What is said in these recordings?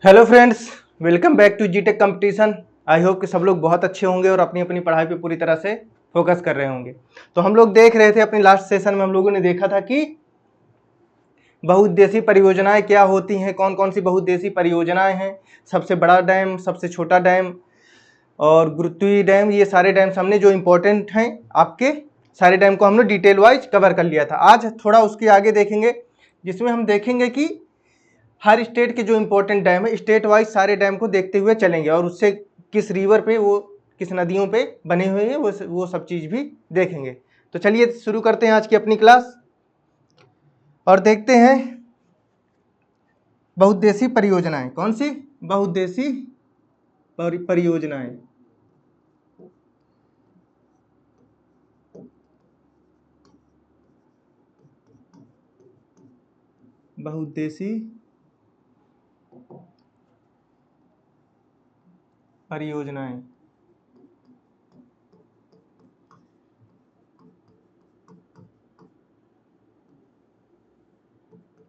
Hello friends, welcome back to जीटेक competition. I hope कि सब लोग बहुत अच्छे होंगे और अपनी अपनी पढ़ाई पे पूरी तरह से फोकस कर रहे होंगे। तो हम लोग देख रहे थे अपनी लास्ट सेशन में, हम लोगों ने देखा था कि बहुउद्देशीय परियोजनाएं क्या होती हैं, कौन कौन सी बहुउद्देशीय परियोजनाएं हैं, सबसे बड़ा डैम, सबसे छोटा डैम और गुरुत्वीय डैम। ये सारे डैम्स हमने जो इम्पोर्टेंट हैं आपके, सारे डैम को हमने डिटेल वाइज कवर कर लिया था। आज थोड़ा उसके आगे देखेंगे, जिसमें हम देखेंगे कि हर स्टेट के जो इम्पोर्टेंट डैम है, स्टेट वाइज सारे डैम को देखते हुए चलेंगे और उससे किस रिवर पे, वो किस नदियों पे बने हुए हैं, वो सब चीज़ भी देखेंगे। तो चलिए शुरू करते हैं आज की अपनी क्लास और देखते हैं बहुउद्देशीय परियोजनाएं। कौन सी बहुउद्देशीय परियोजनाएं? बहुउद्देशीय परियोजनाएं।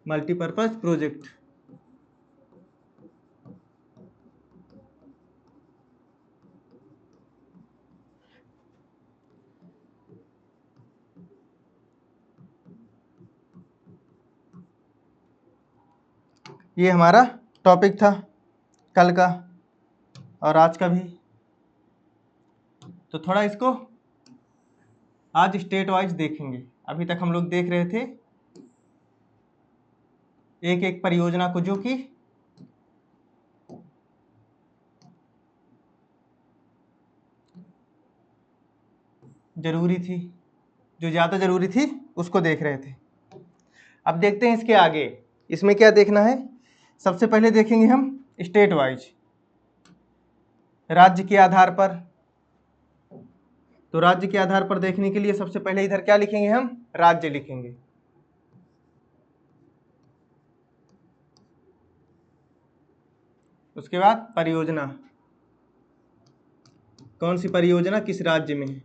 Multipurpose project. ये हमारा टॉपिक था कल का और आज का भी। तो थोड़ा इसको आज स्टेट वाइज देखेंगे। अभी तक हम लोग देख रहे थे एक एक परियोजना को, जो कि जरूरी थी, जो ज़्यादा जरूरी थी उसको देख रहे थे। अब देखते हैं इसके आगे, इसमें क्या देखना है। सबसे पहले देखेंगे हम स्टेट वाइज, राज्य के आधार पर। तो राज्य के आधार पर देखने के लिए सबसे पहले इधर क्या लिखेंगे, हम राज्य लिखेंगे। उसके बाद परियोजना, कौन सी परियोजना किस राज्य में है।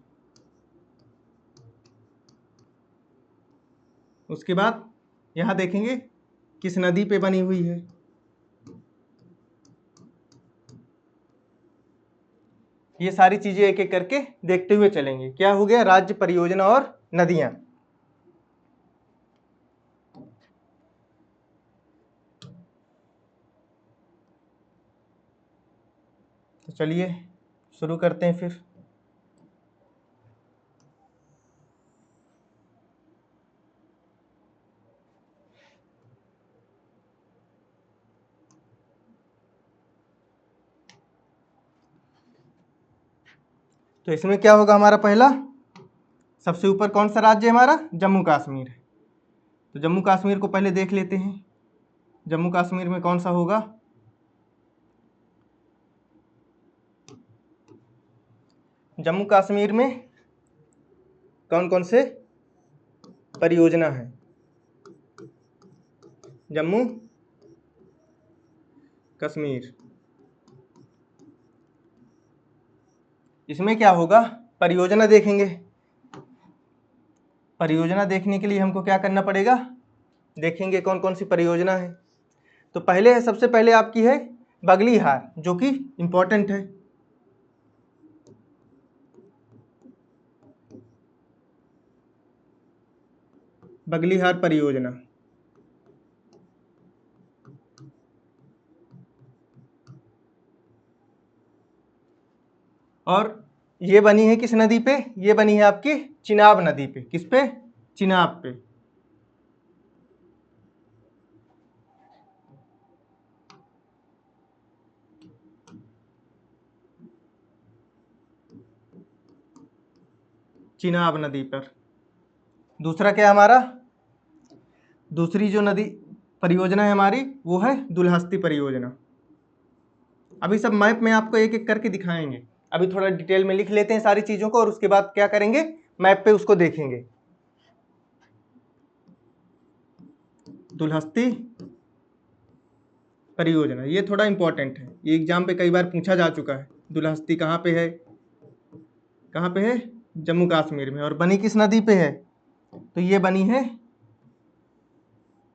उसके बाद यहाँ देखेंगे किस नदी पे बनी हुई है। ये सारी चीजें एक एक करके देखते हुए चलेंगे। क्या हो गया, राज्य, परियोजना और नदियां। तो चलिए शुरू करते हैं फिर। तो इसमें क्या होगा, हमारा पहला सबसे ऊपर कौन सा राज्य है, हमारा जम्मू कश्मीर है। तो जम्मू कश्मीर को पहले देख लेते हैं। जम्मू कश्मीर में कौन सा होगा, जम्मू कश्मीर में कौन कौन से परियोजना है। जम्मू कश्मीर, इसमें क्या होगा, परियोजना देखेंगे। परियोजना देखने के लिए हमको क्या करना पड़ेगा, देखेंगे कौन कौन सी परियोजना है। तो पहले है, सबसे पहले आपकी है बगलीहार, जो कि इंपॉर्टेंट है। बगलीहार परियोजना, और ये बनी है किस नदी पे, ये बनी है आपकी चिनाब नदी पे। किस पे, चिनाब पे। चिनाब नदी पर। दूसरा क्या हमारा, दूसरी जो नदी परियोजना है हमारी, वो है दुलहस्ती परियोजना। अभी सब मैप में आपको एक एक करके दिखाएंगे। अभी थोड़ा डिटेल में लिख लेते हैं सारी चीज़ों को और उसके बाद क्या करेंगे, मैप पे उसको देखेंगे। दुलहस्ती परियोजना, ये थोड़ा इंपॉर्टेंट है, ये एग्जाम पे कई बार पूछा जा चुका है। दुलहस्ती कहाँ पे है, कहाँ पे है, जम्मू कश्मीर में, और बनी किस नदी पे है। तो ये बनी है,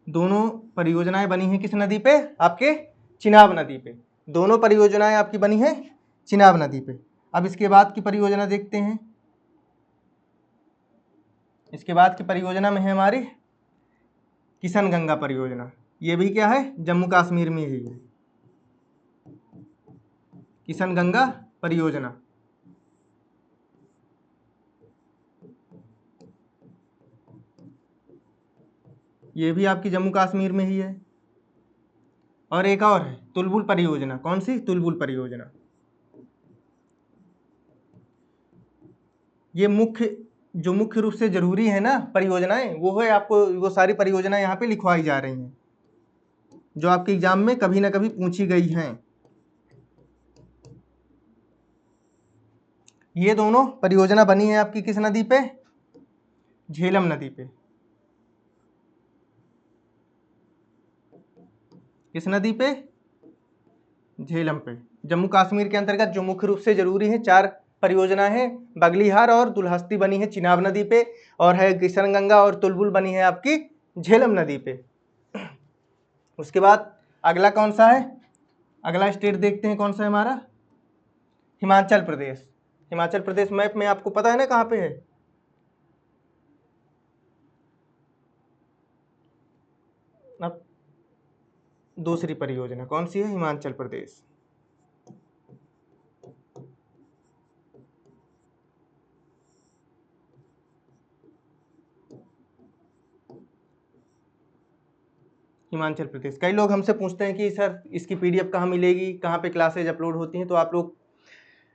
दोनों परियोजनाएं बनी हैं किस नदी पे, आपके चिनाब नदी पे। दोनों परियोजनाएं आपकी बनी है चिनाब नदी पे। अब इसके बाद की परियोजना देखते हैं। इसके बाद की परियोजना में है हमारी किशन गंगा परियोजना। ये भी क्या है, जम्मू कश्मीर में ही है, किशन गंगा परियोजना। ये भी आपकी जम्मू कश्मीर में ही है। और एक और है तुलबुल परियोजना। कौन सी? तुलबुल परियोजना। ये मुख्य रूप से जरूरी है ना परियोजनाएं, वो है आपको, वो सारी परियोजनाएं यहाँ पे लिखवाई जा रही हैं जो आपके एग्जाम में कभी ना कभी पूछी गई हैं। ये दोनों परियोजना बनी है आपकी किस नदी पे? झेलम नदी पे। किस नदी पे? झेलम पे। जम्मू कश्मीर के अंतर्गत जो मुख्य रूप से जरूरी है 4 परियोजना है, बगलीहार और दुल्हस्ती बनी है चिनाब नदी पे, और है किशन गंगा और तुलबुल बनी है आपकी झेलम नदी पे। उसके बाद अगला कौन सा है? अगला स्टेट देखते हैं कौन सा है हमारा, हिमाचल प्रदेश। हिमाचल प्रदेश मैप में आपको पता है ना कहाँ पे है? अब दूसरी परियोजना कौन सी है? हिमाचल प्रदेश। हिमाचल प्रदेश। कई लोग हमसे पूछते हैं कि सर इसकी पीडीएफ कहाँ मिलेगी, कहाँ पे क्लासेज अपलोड होती हैं? तो आप लोग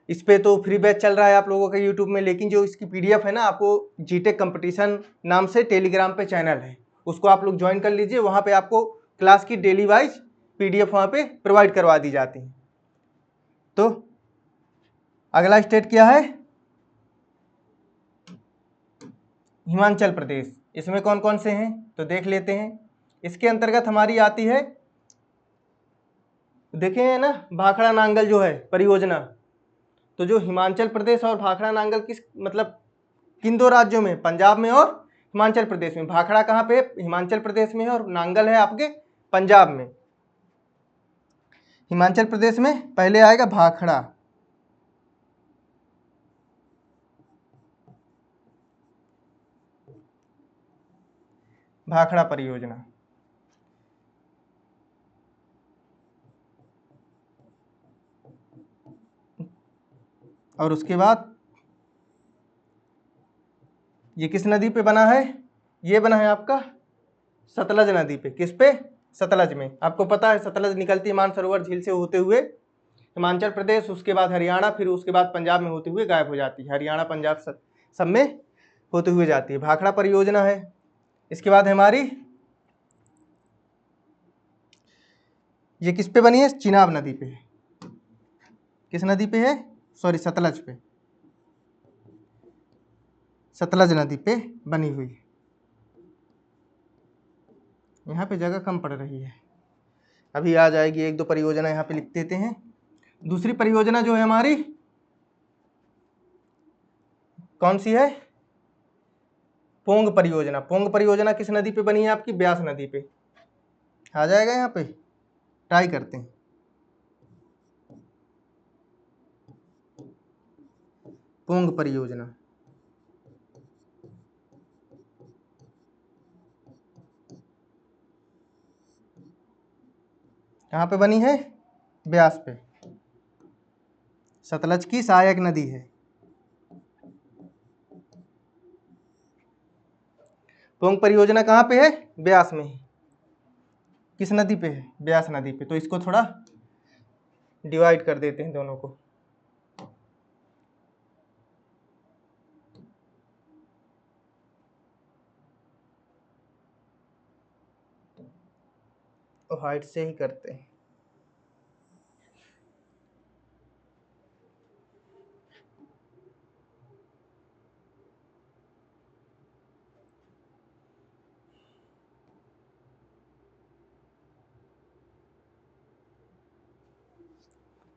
इस पे तो फ्री बैच चल रहा है आप लोगों का यूट्यूब में, लेकिन जो इसकी पीडीएफ है ना, आपको जीटेक कंपटीशन नाम से टेलीग्राम पे चैनल है, उसको आप लोग ज्वाइन कर लीजिए। वहाँ पे आपको क्लास की डेली वाइज पीडीएफ वहाँ पे प्रोवाइड करवा दी जाती है। तो अगला स्टेट क्या है? हिमाचल प्रदेश। इसमें कौन कौन से हैं तो देख लेते हैं। इसके अंतर्गत हमारी आती है, देखें ना, भाखड़ा नांगल जो है परियोजना। तो जो हिमाचल प्रदेश और भाखड़ा नांगल किस मतलब किन 2 राज्यों में? पंजाब में और हिमाचल प्रदेश में। भाखड़ा कहाँ पे? हिमाचल प्रदेश में है, और नांगल है आपके पंजाब में। हिमाचल प्रदेश में पहले आएगा भाखड़ा। भाखड़ा परियोजना। और उसके बाद ये किस नदी पे बना है? ये बना है आपका सतलज नदी पे। किस पे? सतलज में। आपको पता है सतलज निकलती है मानसरोवर झील से होते हुए हिमाचल प्रदेश, उसके बाद हरियाणा, फिर उसके बाद पंजाब में होते हुए गायब हो जाती है। हरियाणा पंजाब सब में होते हुए जाती है। भाखड़ा परियोजना है। इसके बाद हमारी ये किस पे बनी है? चिनाब नदी पे। किस नदी पे है? सॉरी, सतलज पे। सतलज नदी पे बनी हुई है। यहाँ पे जगह कम पड़ रही है, अभी आ जाएगी। 1-2 परियोजना यहाँ पे लिख देते हैं। दूसरी परियोजना जो है हमारी कौन सी है? पोंग परियोजना। पोंग परियोजना किस नदी पे बनी है आपकी? ब्यास नदी पे। आ जाएगा यहाँ पे, ट्राई करते हैं। पोंग परियोजना कहाँ पे बनी है? ब्यास पे। सतलज की सहायक नदी है। पोंग परियोजना कहाँ पे है? ब्यास में ही। किस नदी पे है? ब्यास नदी पे। तो इसको थोड़ा डिवाइड कर देते हैं दोनों को। तो हाइट से ही करते हैं।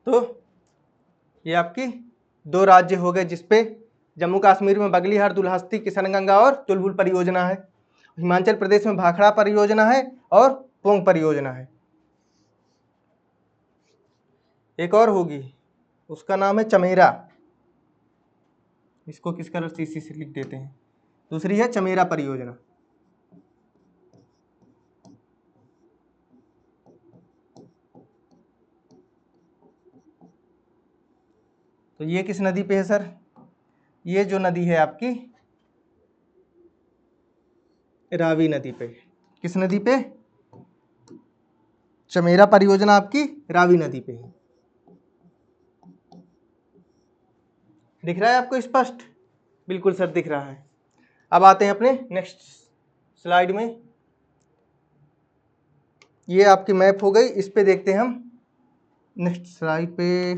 तो ये आपकी 2 राज्य हो गए जिसपे जम्मू कश्मीर में बगलीहार, दुल्हस्ती, किशनगंगा और तुलबुल परियोजना है। हिमाचल प्रदेश में भाखड़ा परियोजना है और पोंग परियोजना है। एक और होगी, उसका नाम है चमेरा, इसको किस कलर से इसी से लिख देते हैं। दूसरी है चमेरा परियोजना। तो ये किस नदी पे है सर? ये जो नदी है आपकी रावी नदी पे। किस नदी पे? चमेरा परियोजना आपकी रावी नदी पे है। दिख रहा है आपको स्पष्ट? बिल्कुल सर दिख रहा है। अब आते हैं अपने नेक्स्ट स्लाइड में। ये आपकी मैप हो गई, इस पे देखते हैं हम नेक्स्ट स्लाइड पे।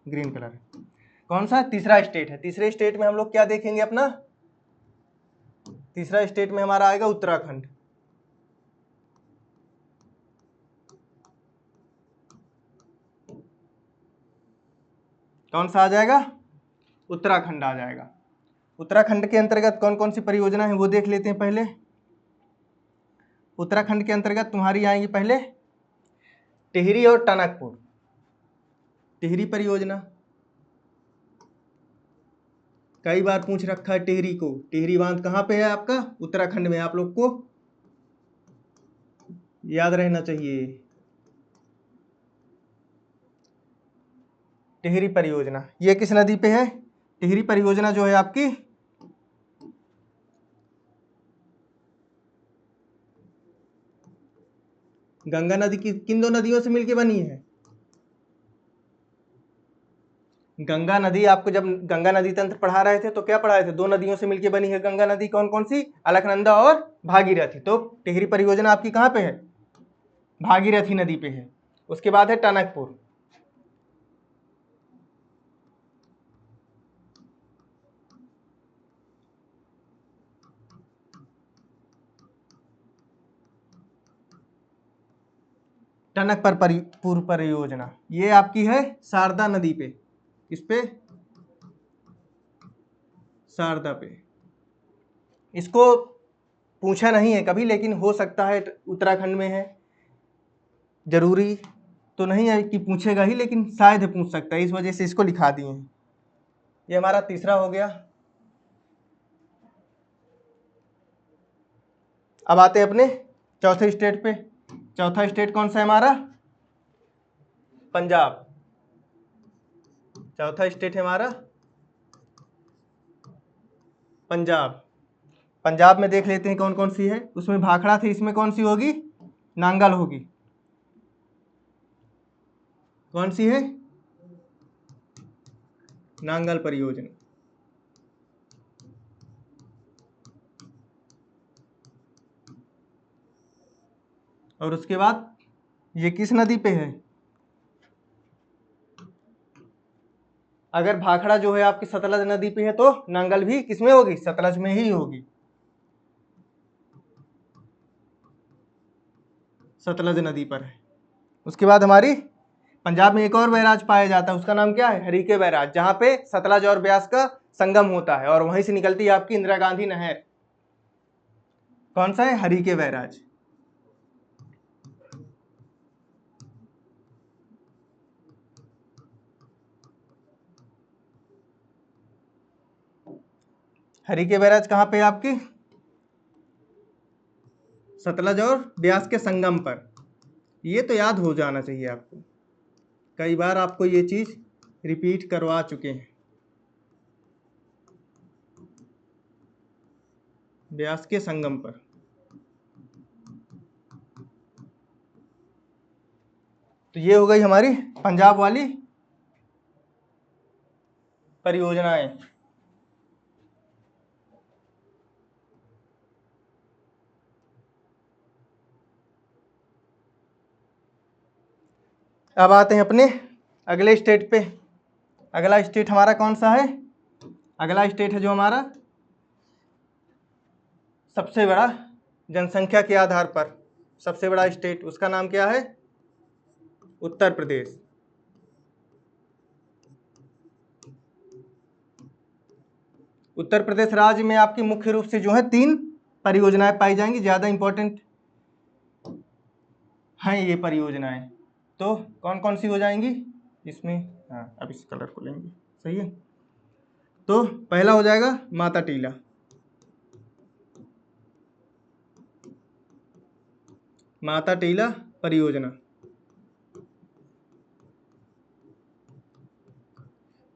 ग्रीन कलर है, कौन सा? तीसरा स्टेट है। तीसरे स्टेट में हम लोग क्या देखेंगे अपना? तीसरा स्टेट में हमारा आएगा उत्तराखंड। कौन सा आ जाएगा? उत्तराखंड आ जाएगा। उत्तराखंड के अंतर्गत कौन कौन सी परियोजना है वो देख लेते हैं पहले। उत्तराखंड के अंतर्गत तुम्हारी आएंगी पहले टिहरी और टनकपुर। टिहरी परियोजना कई बार पूछ रखा है टिहरी को। टिहरी बांध कहाँ पे है आपका? उत्तराखंड में। आप लोग को याद रहना चाहिए टिहरी परियोजना। ये किस नदी पे है? टिहरी परियोजना जो है आपकी गंगा नदी की किन दो नदियों से मिलकर बनी है? गंगा नदी, आपको जब गंगा नदी तंत्र पढ़ा रहे थे तो क्या पढ़ाए थे? दो नदियों से मिलकर बनी है गंगा नदी। कौन कौन सी? अलकनंदा और भागीरथी। तो टिहरी परियोजना आपकी कहाँ पे है? भागीरथी नदी पे है। उसके बाद है टनकपुर। टनकपुर परियोजना ये आपकी है शारदा नदी पे। इस पे शारदा पे। इसको पूछा नहीं है कभी, लेकिन हो सकता है उत्तराखंड में है। जरूरी तो नहीं है कि पूछेगा ही, लेकिन शायद पूछ सकता है, इस वजह से इसको लिखा दिए हैं। ये हमारा तीसरा हो गया। अब आते हैं अपने चौथे स्टेट पे। चौथा स्टेट कौन सा है हमारा? पंजाब। चौथा स्टेट है हमारा पंजाब। पंजाब में देख लेते हैं कौन कौन सी है। उसमें भाखड़ा थी, इसमें कौन सी होगी? नांगल होगी। कौन सी है? नांगल परियोजना। और उसके बाद ये किस नदी पे है? अगर भाखड़ा जो है आपकी सतलज नदी पे है तो नांगल भी किसमें होगी? सतलज में ही होगी। सतलज नदी पर है। उसके बाद हमारी पंजाब में एक और बैराज पाया जाता है, उसका नाम क्या है? हरीके बैराज, जहां पे सतलज और ब्यास का संगम होता है और वहीं से निकलती है आपकी इंदिरा गांधी नहर। कौन सा है? हरीके बैराज। हरीके बैराज कहाँ पे है आपकी? सतलज और ब्यास के संगम पर। ये तो याद हो जाना चाहिए आपको, कई बार आपको ये चीज रिपीट करवा चुके हैं। ब्यास के संगम पर। तो ये हो गई हमारी पंजाब वाली परियोजनाएं। अब आते हैं अपने अगले स्टेट पे। अगला स्टेट हमारा कौन सा है? अगला स्टेट है जो हमारा सबसे बड़ा जनसंख्या के आधार पर सबसे बड़ा स्टेट, उसका नाम क्या है? उत्तर प्रदेश। उत्तर प्रदेश राज्य में आपकी मुख्य रूप से जो है 3 परियोजनाएं पाई जाएंगी, ज्यादा इंपॉर्टेंट हैं ये परियोजनाएं। तो कौन कौन सी हो जाएंगी? इसमें, हाँ अब इस कलर को लेंगे, सही है। तो पहला हो जाएगा माता टीला, माता टीला परियोजना।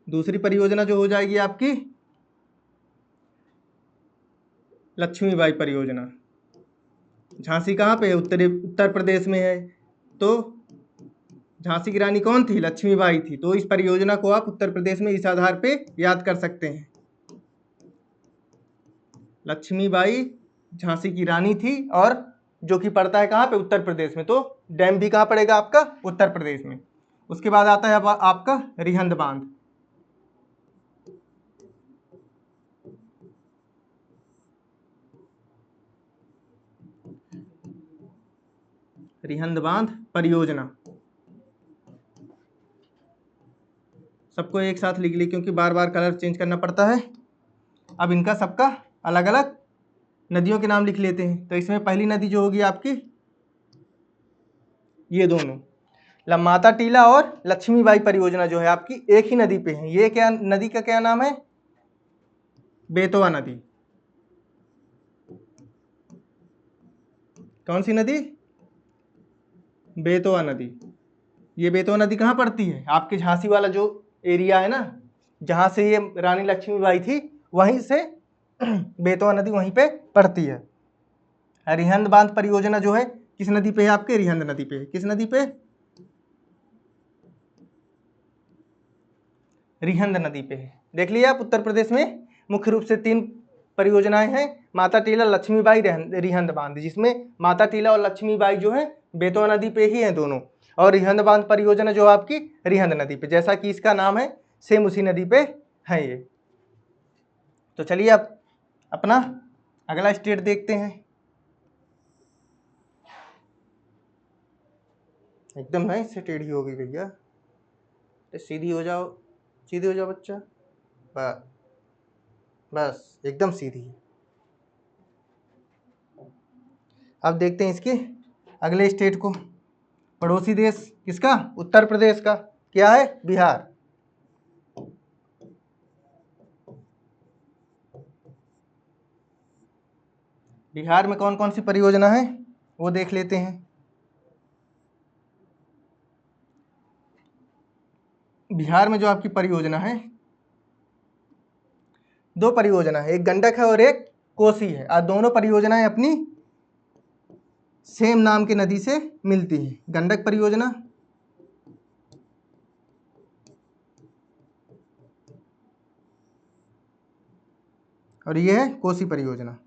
दूसरी परियोजना जो हो जाएगी आपकी लक्ष्मीबाई परियोजना। झांसी कहाँ पे है? उत्तर प्रदेश में है। तो झांसी की रानी कौन थी? लक्ष्मीबाई थी। तो इस परियोजना को आप उत्तर प्रदेश में इस आधार पे याद कर सकते हैं। लक्ष्मीबाई झांसी की रानी थी और जो कि पड़ता है कहाँ पे? उत्तर प्रदेश में। तो डैम भी कहाँ पड़ेगा आपका? उत्तर प्रदेश में। उसके बाद आता है अब आपका रिहंद बांध। रिहंद बांध परियोजना सबको एक साथ लिख ली क्योंकि बार बार कलर चेंज करना पड़ता है। अब इनका सबका अलग अलग नदियों के नाम लिख लेते हैं। तो इसमें पहली नदी जो होगी आपकी, ये दोनों माता टीला और लक्ष्मीबाई परियोजना जो है आपकी एक ही नदी पे है। ये क्या नदी का क्या नाम है? बेतवा नदी। कौन सी नदी? बेतवा नदी। ये बेतवा नदी कहाँ पड़ती है? आपके झांसी वाला जो एरिया है ना, जहाँ से ये रानी लक्ष्मीबाई थी, वहीं से बेतवा नदी वहीं पे पड़ती है। रिहंद बांध परियोजना जो है किस नदी पे है आपके? रिहंद नदी पे है। किस नदी पे? रिहंद नदी पे है। देख लिया आप, उत्तर प्रदेश में मुख्य रूप से 3 परियोजनाएं हैं, माता टीला, लक्ष्मीबाई, रिहंद बांध, जिसमें माता टीला और लक्ष्मीबाई जो है बेतवा नदी पे ही हैं दोनों, और रिहंद बांध परियोजना जो आपकी रिहंद नदी पे, जैसा कि इसका नाम है सेम उसी नदी पे है ये। तो चलिए अब अपना अगला स्टेट देखते हैं। एकदम नहीं से टेढ़ी हो गई भैया, सीधी हो जाओ, सीधी हो जाओ बच्चा, बस बस एकदम सीधी। अब देखते हैं इसके अगले स्टेट को। पड़ोसी देश किसका? उत्तर प्रदेश का। क्या है? बिहार। बिहार में कौन कौन सी परियोजना है वो देख लेते हैं। बिहार में जो आपकी परियोजना है, 2 परियोजना है, एक गंडक है और एक कोसी है, और दोनों परियोजनाएं अपनी सेम नाम की नदी से मिलती है। गंडक परियोजना और ये है कोसी परियोजना।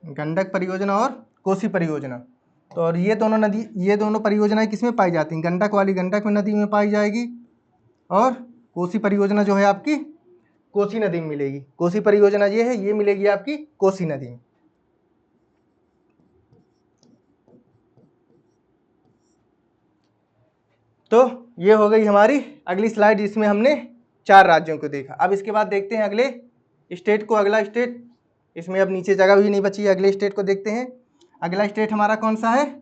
गंडक परियोजना और कोसी परियोजना। तो और ये दोनों परियोजनाएं किसमें पाई जाती हैं? गंडक वाली गंडक में नदी में पाई जाएगी, और कोसी परियोजना जो है आपकी कोसी नदी में मिलेगी। कोसी परियोजना ये है, ये मिलेगी आपकी कोसी नदी में। तो ये हो गई हमारी अगली स्लाइड, जिसमें हमने 4 राज्यों को देखा। अब इसके बाद देखते हैं अगले स्टेट को। अगला स्टेट, इसमें अब नीचे जगह भी नहीं बची है, अगले स्टेट को देखते हैं। अगला स्टेट हमारा कौन सा है?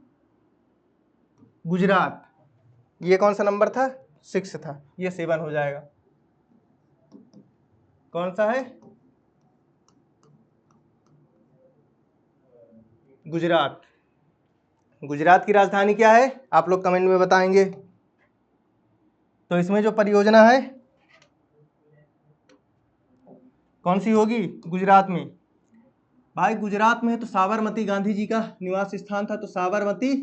गुजरात। ये कौन सा नंबर था? 6 था, ये 7 हो जाएगा। कौन सा है? गुजरात। गुजरात की राजधानी क्या है? आप लोग कमेंट में बताएंगे। तो इसमें जो परियोजना है कौन सी होगी गुजरात में? भाई गुजरात में तो साबरमती गांधी जी का निवास स्थान था, तो साबरमती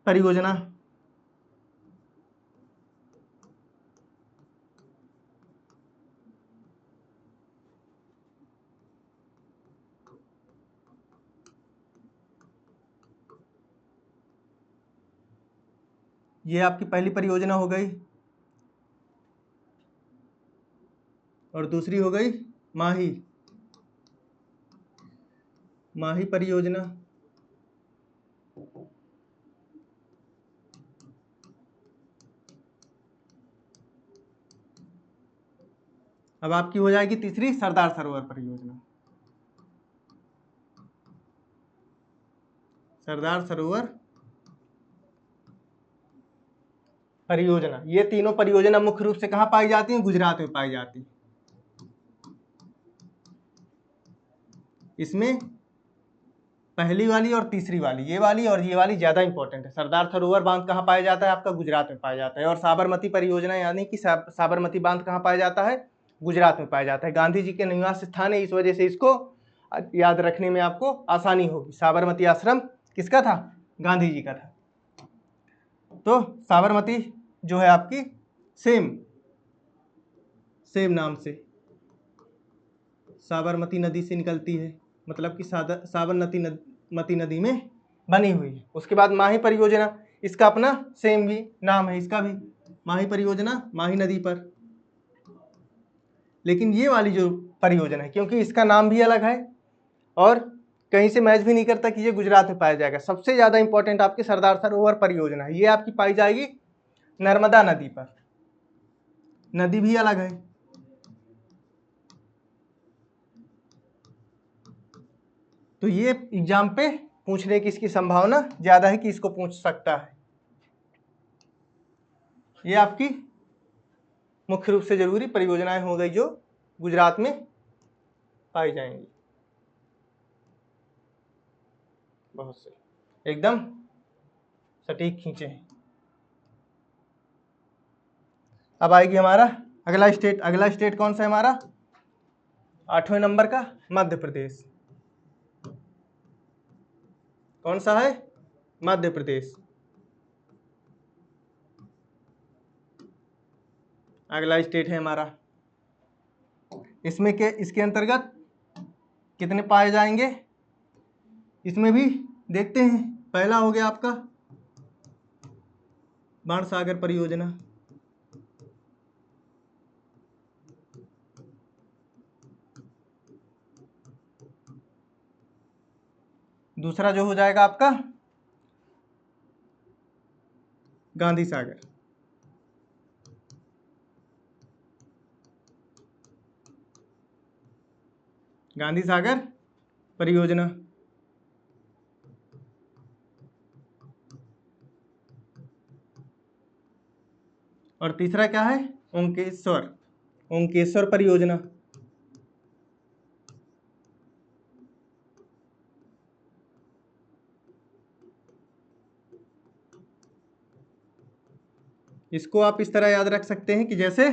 परियोजना। ये आपकी पहली परियोजना हो गई, और दूसरी हो गई माही, माही परियोजना। अब आपकी हो जाएगी तीसरी सरदार सरोवर परियोजना। सरदार सरोवर परियोजना। ये तीनों परियोजना मुख्य रूप से कहाँ पाई जाती हैं? गुजरात में पाई जाती है। इसमें पहली वाली और तीसरी वाली, ये वाली और ये वाली ज्यादा इंपॉर्टेंट है। सरदार सरोवर बांध कहाँ पाया जाता है? आपका गुजरात में पाया जाता है। और साबरमती परियोजना यानी कि साबरमती बांध कहाँ पाया जाता है? गुजरात में पाया जाता है। गांधी जी के निवास स्थान है, इस वजह से इसको याद रखने में आपको आसानी होगी। साबरमती आश्रम किसका था? गांधी जी का था। तो साबरमती जो है आपकी सेम नाम से साबरमती नदी से निकलती है, मतलब कि साबरमती नदी में बनी हुई है। उसके बाद माही परियोजना, इसका अपना सेम भी नाम है, इसका भी माही परियोजना, माही नदी पर। लेकिन ये वाली जो परियोजना है, क्योंकि इसका नाम भी अलग है और कहीं से मैच भी नहीं करता कि ये गुजरात में पाया जाएगा, सबसे ज्यादा इंपॉर्टेंट आपकी सरदार सरोवर परियोजना है। ये आपकी पाई जाएगी नर्मदा नदी पर। नदी भी अलग है। तो ये एग्जाम पे पूछने की इसकी संभावना ज्यादा है कि इसको पूछ सकता है। ये आपकी मुख्य रूप से जरूरी परियोजनाएं हो गई जो गुजरात में पाई जाएंगी। बहुत सही, एकदम सटीक खींचे हैं। अब आएगी हमारा अगला स्टेट। अगला स्टेट कौन सा है हमारा? 8वें नंबर का मध्य प्रदेश। कौन सा है? मध्य प्रदेश। अगला स्टेट है हमारा। इसमें के इसके अंतर्गत कितने पाए जाएंगे? इसमें भी देखते हैं। पहला हो गया आपका बाण सागर परियोजना। दूसरा जो हो जाएगा आपका गांधी सागर। गांधी सागर परियोजना। और तीसरा क्या है? ओंकेश्वर परियोजना। इसको आप इस तरह याद रख सकते हैं कि जैसे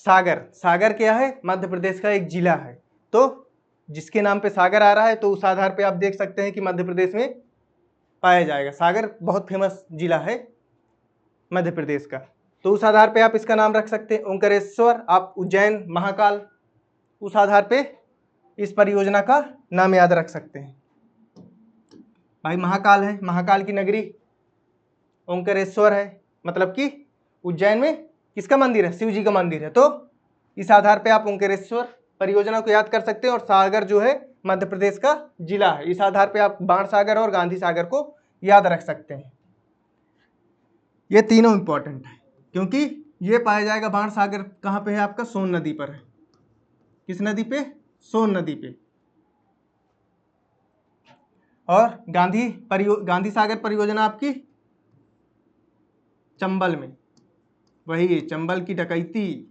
सागर क्या है? मध्य प्रदेश का एक जिला है। तो जिसके नाम पे सागर आ रहा है तो उस आधार पे आप देख सकते हैं कि मध्य प्रदेश में पाया जाएगा। सागर बहुत फेमस जिला है मध्य प्रदेश का, तो उस आधार पे आप इसका नाम रख सकते हैं। ओंकारेश्वर, आप उज्जैन, महाकाल, उस आधार पे इस परियोजना का नाम याद रख सकते हैं। भाई महाकाल है, महाकाल की नगरी। ओंकारेश्वर है, मतलब कि उज्जैन में किसका मंदिर है? शिव जी का मंदिर है। तो इस आधार पे आप ओंकारेश्वर परियोजना को याद कर सकते हैं। और सागर जो है मध्य प्रदेश का जिला है, इस आधार पे आप बाण सागर और गांधी सागर को याद रख सकते हैं। ये तीनों इंपॉर्टेंट है क्योंकि ये पाया जाएगा बाण सागर कहाँ पे है? आपका सोन नदी पर है। किस नदी पे? सोन नदी पे। और गांधी सागर परियोजना आपकी चंबल में, वही चंबल की डकैती।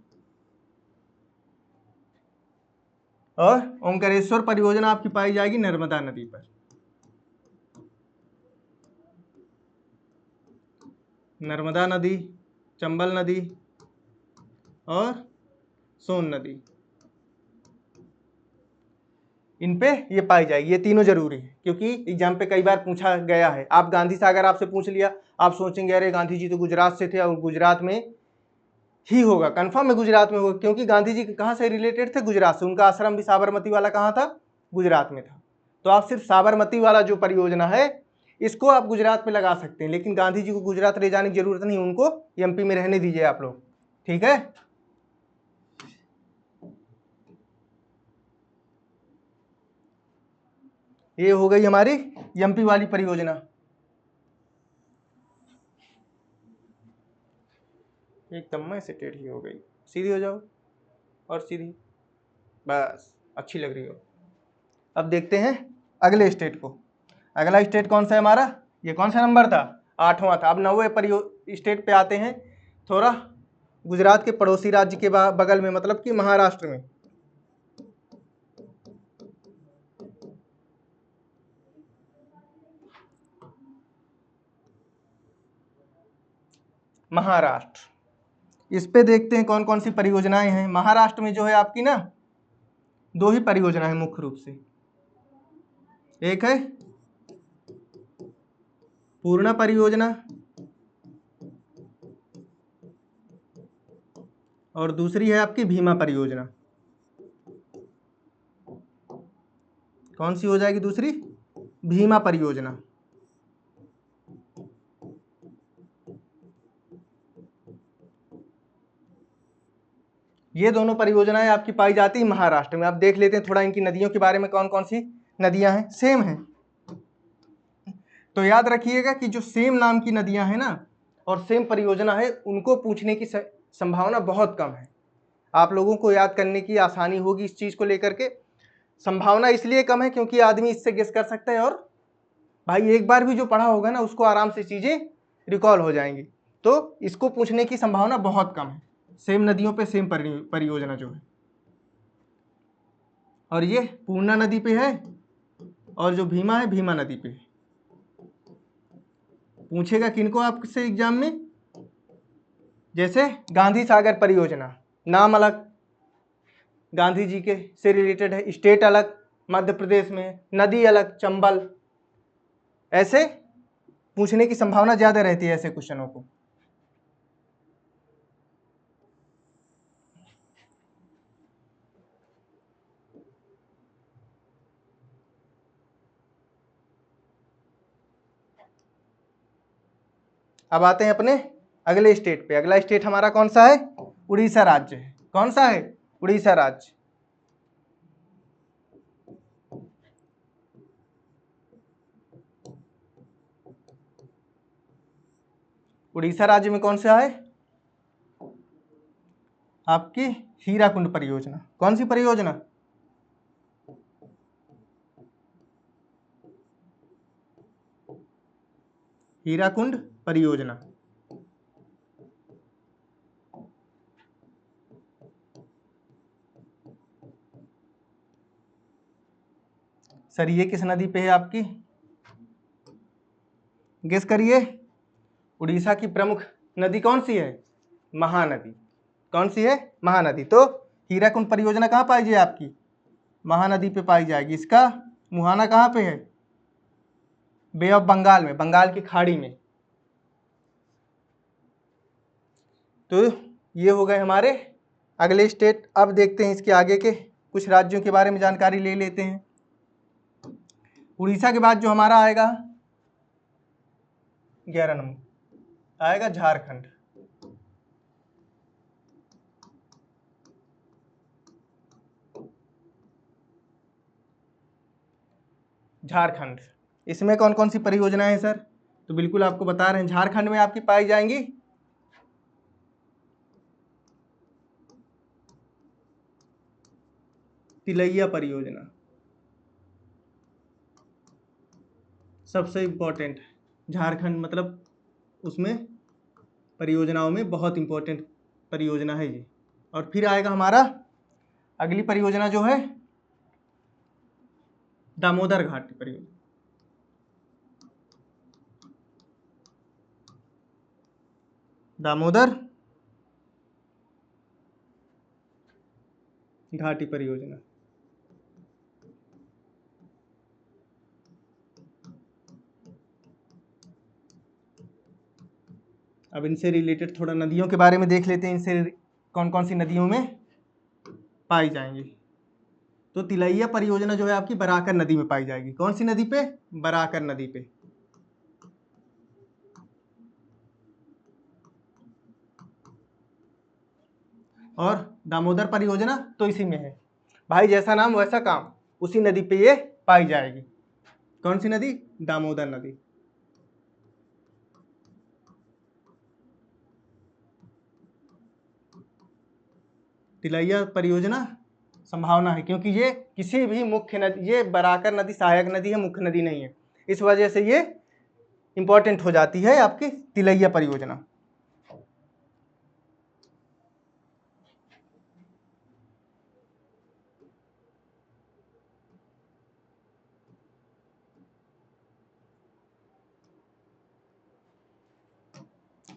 और ओंकारेश्वर परियोजना आपकी पाई जाएगी नर्मदा नदी पर। नर्मदा नदी, चंबल नदी और सोन नदी, इन पे ये पाई जाएगी। ये तीनों जरूरी है क्योंकि एग्जाम पे कई बार पूछा गया है। आप गांधी सागर आपसे पूछ लिया, आप सोचेंगे अरे गांधी जी तो गुजरात से थे और गुजरात में ही होगा, कंफर्म है गुजरात में होगा, क्योंकि गांधी जी कहाँ से रिलेटेड थे? गुजरात से। उनका आश्रम भी साबरमती वाला कहाँ था? गुजरात में था। तो आप सिर्फ साबरमती वाला जो परियोजना है इसको आप गुजरात में लगा सकते हैं, लेकिन गांधी जी को गुजरात ले जाने की जरूरत नहीं, उनको एमपी में रहने दीजिए आप लोग, ठीक है। ये हो गई हमारी एमपी वाली परियोजना। एकदम में से टेढ़ी हो गई, सीधी हो जाओ और सीधी, बस अच्छी लग रही हो। अब देखते हैं अगले स्टेट को। अगला स्टेट कौन सा है हमारा, ये कौन सा नंबर था, 8वां था। अब 9वें स्टेट पे आते हैं, थोड़ा गुजरात के पड़ोसी राज्य के बगल में, मतलब कि महाराष्ट्र में। महाराष्ट्र, इस पे देखते हैं कौन कौन सी परियोजनाएं हैं। महाराष्ट्र में जो है आपकी ना 2 ही परियोजनाएं मुख्य रूप से, एक है पूर्णा परियोजना और दूसरी है आपकी भीमा परियोजना। कौन सी हो जाएगी दूसरी, भीमा परियोजना। ये दोनों परियोजनाएं आपकी पाई जाती है महाराष्ट्र में। आप देख लेते हैं थोड़ा इनकी नदियों के बारे में, कौन कौन सी नदियां हैं, सेम है। तो याद रखिएगा कि जो सेम नाम की नदियां हैं ना और सेम परियोजना है, उनको पूछने की संभावना बहुत कम है। आप लोगों को याद करने की आसानी होगी इस चीज को लेकर के। संभावना इसलिए कम है क्योंकि आदमी इससे गेस कर सकता है, और भाई एक बार भी जो पढ़ा होगा ना उसको आराम से चीजें रिकॉल हो जाएंगी। तो इसको पूछने की संभावना बहुत कम है, सेम नदियों पे सेम परियोजना जो है। और ये पूर्णा नदी पे है, और जो भीमा है भीमा नदी पे है। पूछेगा किनको आपसे एग्जाम में, जैसे गांधी सागर परियोजना, नाम अलग, गांधी जी के से रिलेटेड है, स्टेट अलग मध्य प्रदेश में, नदी अलग चंबल, ऐसे पूछने की संभावना ज्यादा रहती है ऐसे क्वेश्चनों को। अब आते हैं अपने अगले स्टेट पे। अगला स्टेट हमारा कौन सा है, उड़ीसा राज्य है। कौन सा है, उड़ीसा राज्य। उड़ीसा राज्य में कौन सा है आपकी, हीराकुंड परियोजना। कौन सी परियोजना, हीराकुंड परियोजना। सर ये किस नदी पे है आपकी, गेस करिए। उड़ीसा की प्रमुख नदी कौन सी है, महानदी। कौन सी है, महानदी। तो हीराकुंड परियोजना कहाँ पाई जाए आपकी, महानदी पे पाई जाएगी। इसका मुहाना कहाँ पे है, बे ऑफ बंगाल में, बंगाल की खाड़ी में। तो ये हो गए हमारे अगले स्टेट। अब देखते हैं इसके आगे के कुछ राज्यों के बारे में जानकारी ले लेते हैं। उड़ीसा के बाद जो हमारा आएगा 11 नंबर आएगा झारखंड। झारखंड, इसमें कौन कौन सी परियोजनाएं हैं सर, तो बिल्कुल आपको बता रहे हैं, झारखंड में आपकी पाई जाएंगी तिलैया परियोजना, सबसे इंपॉर्टेंट है झारखंड, मतलब उसमें परियोजनाओं में बहुत इंपॉर्टेंट परियोजना है ये। और फिर आएगा हमारा अगली परियोजना जो है दामोदर घाटी परियोजना। दामोदर घाटी परियोजना, अब इनसे रिलेटेड थोड़ा नदियों के बारे में देख लेते हैं, इनसे कौन कौन सी नदियों में पाई जाएंगी। तो तिलैया परियोजना जो है आपकी बराकर नदी में पाई जाएगी। कौन सी नदी पे, बराकर नदी पे। और दामोदर परियोजना तो इसी में है भाई, जैसा नाम वैसा काम, उसी नदी पे ये पाई जाएगी। कौन सी नदी, दामोदर नदी। तिलैया परियोजना संभावना है, क्योंकि ये किसी भी मुख्य नदी, ये बराकर नदी सहायक नदी है, मुख्य नदी नहीं है, इस वजह से ये इंपॉर्टेंट हो जाती है आपकी तिलैया परियोजना।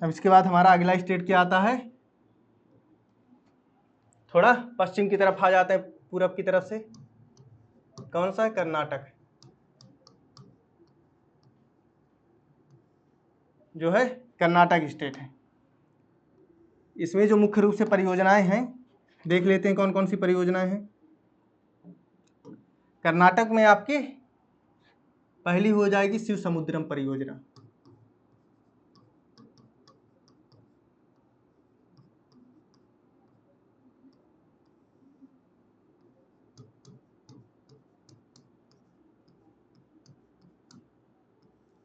अब इसके बाद हमारा अगला स्टेट क्या आता है, थोड़ा पश्चिम की तरफ आ जाते हैं, पूरब की तरफ से। कौन सा है, कर्नाटक, जो है कर्नाटक स्टेट है। इसमें जो मुख्य रूप से परियोजनाएं हैं देख लेते हैं कौन कौन सी परियोजनाएं हैं। कर्नाटक में आपकी पहली हो जाएगी शिव समुद्रम परियोजना।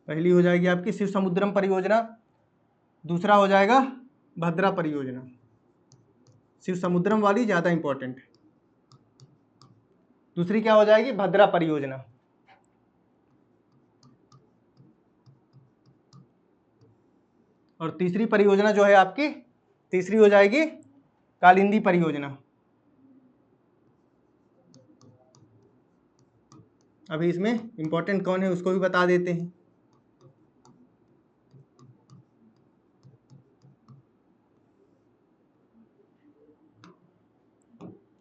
पहली हो जाएगी आपकी शिव समुद्रम परियोजना। दूसरा हो जाएगा भद्रा परियोजना। शिव समुद्रम वाली ज़्यादा इंपॉर्टेंट है। दूसरी क्या हो जाएगी, भद्रा परियोजना। और तीसरी परियोजना जो है आपकी, तीसरी हो जाएगी कालिंदी परियोजना। अभी इसमें इंपॉर्टेंट कौन है उसको भी बता देते हैं।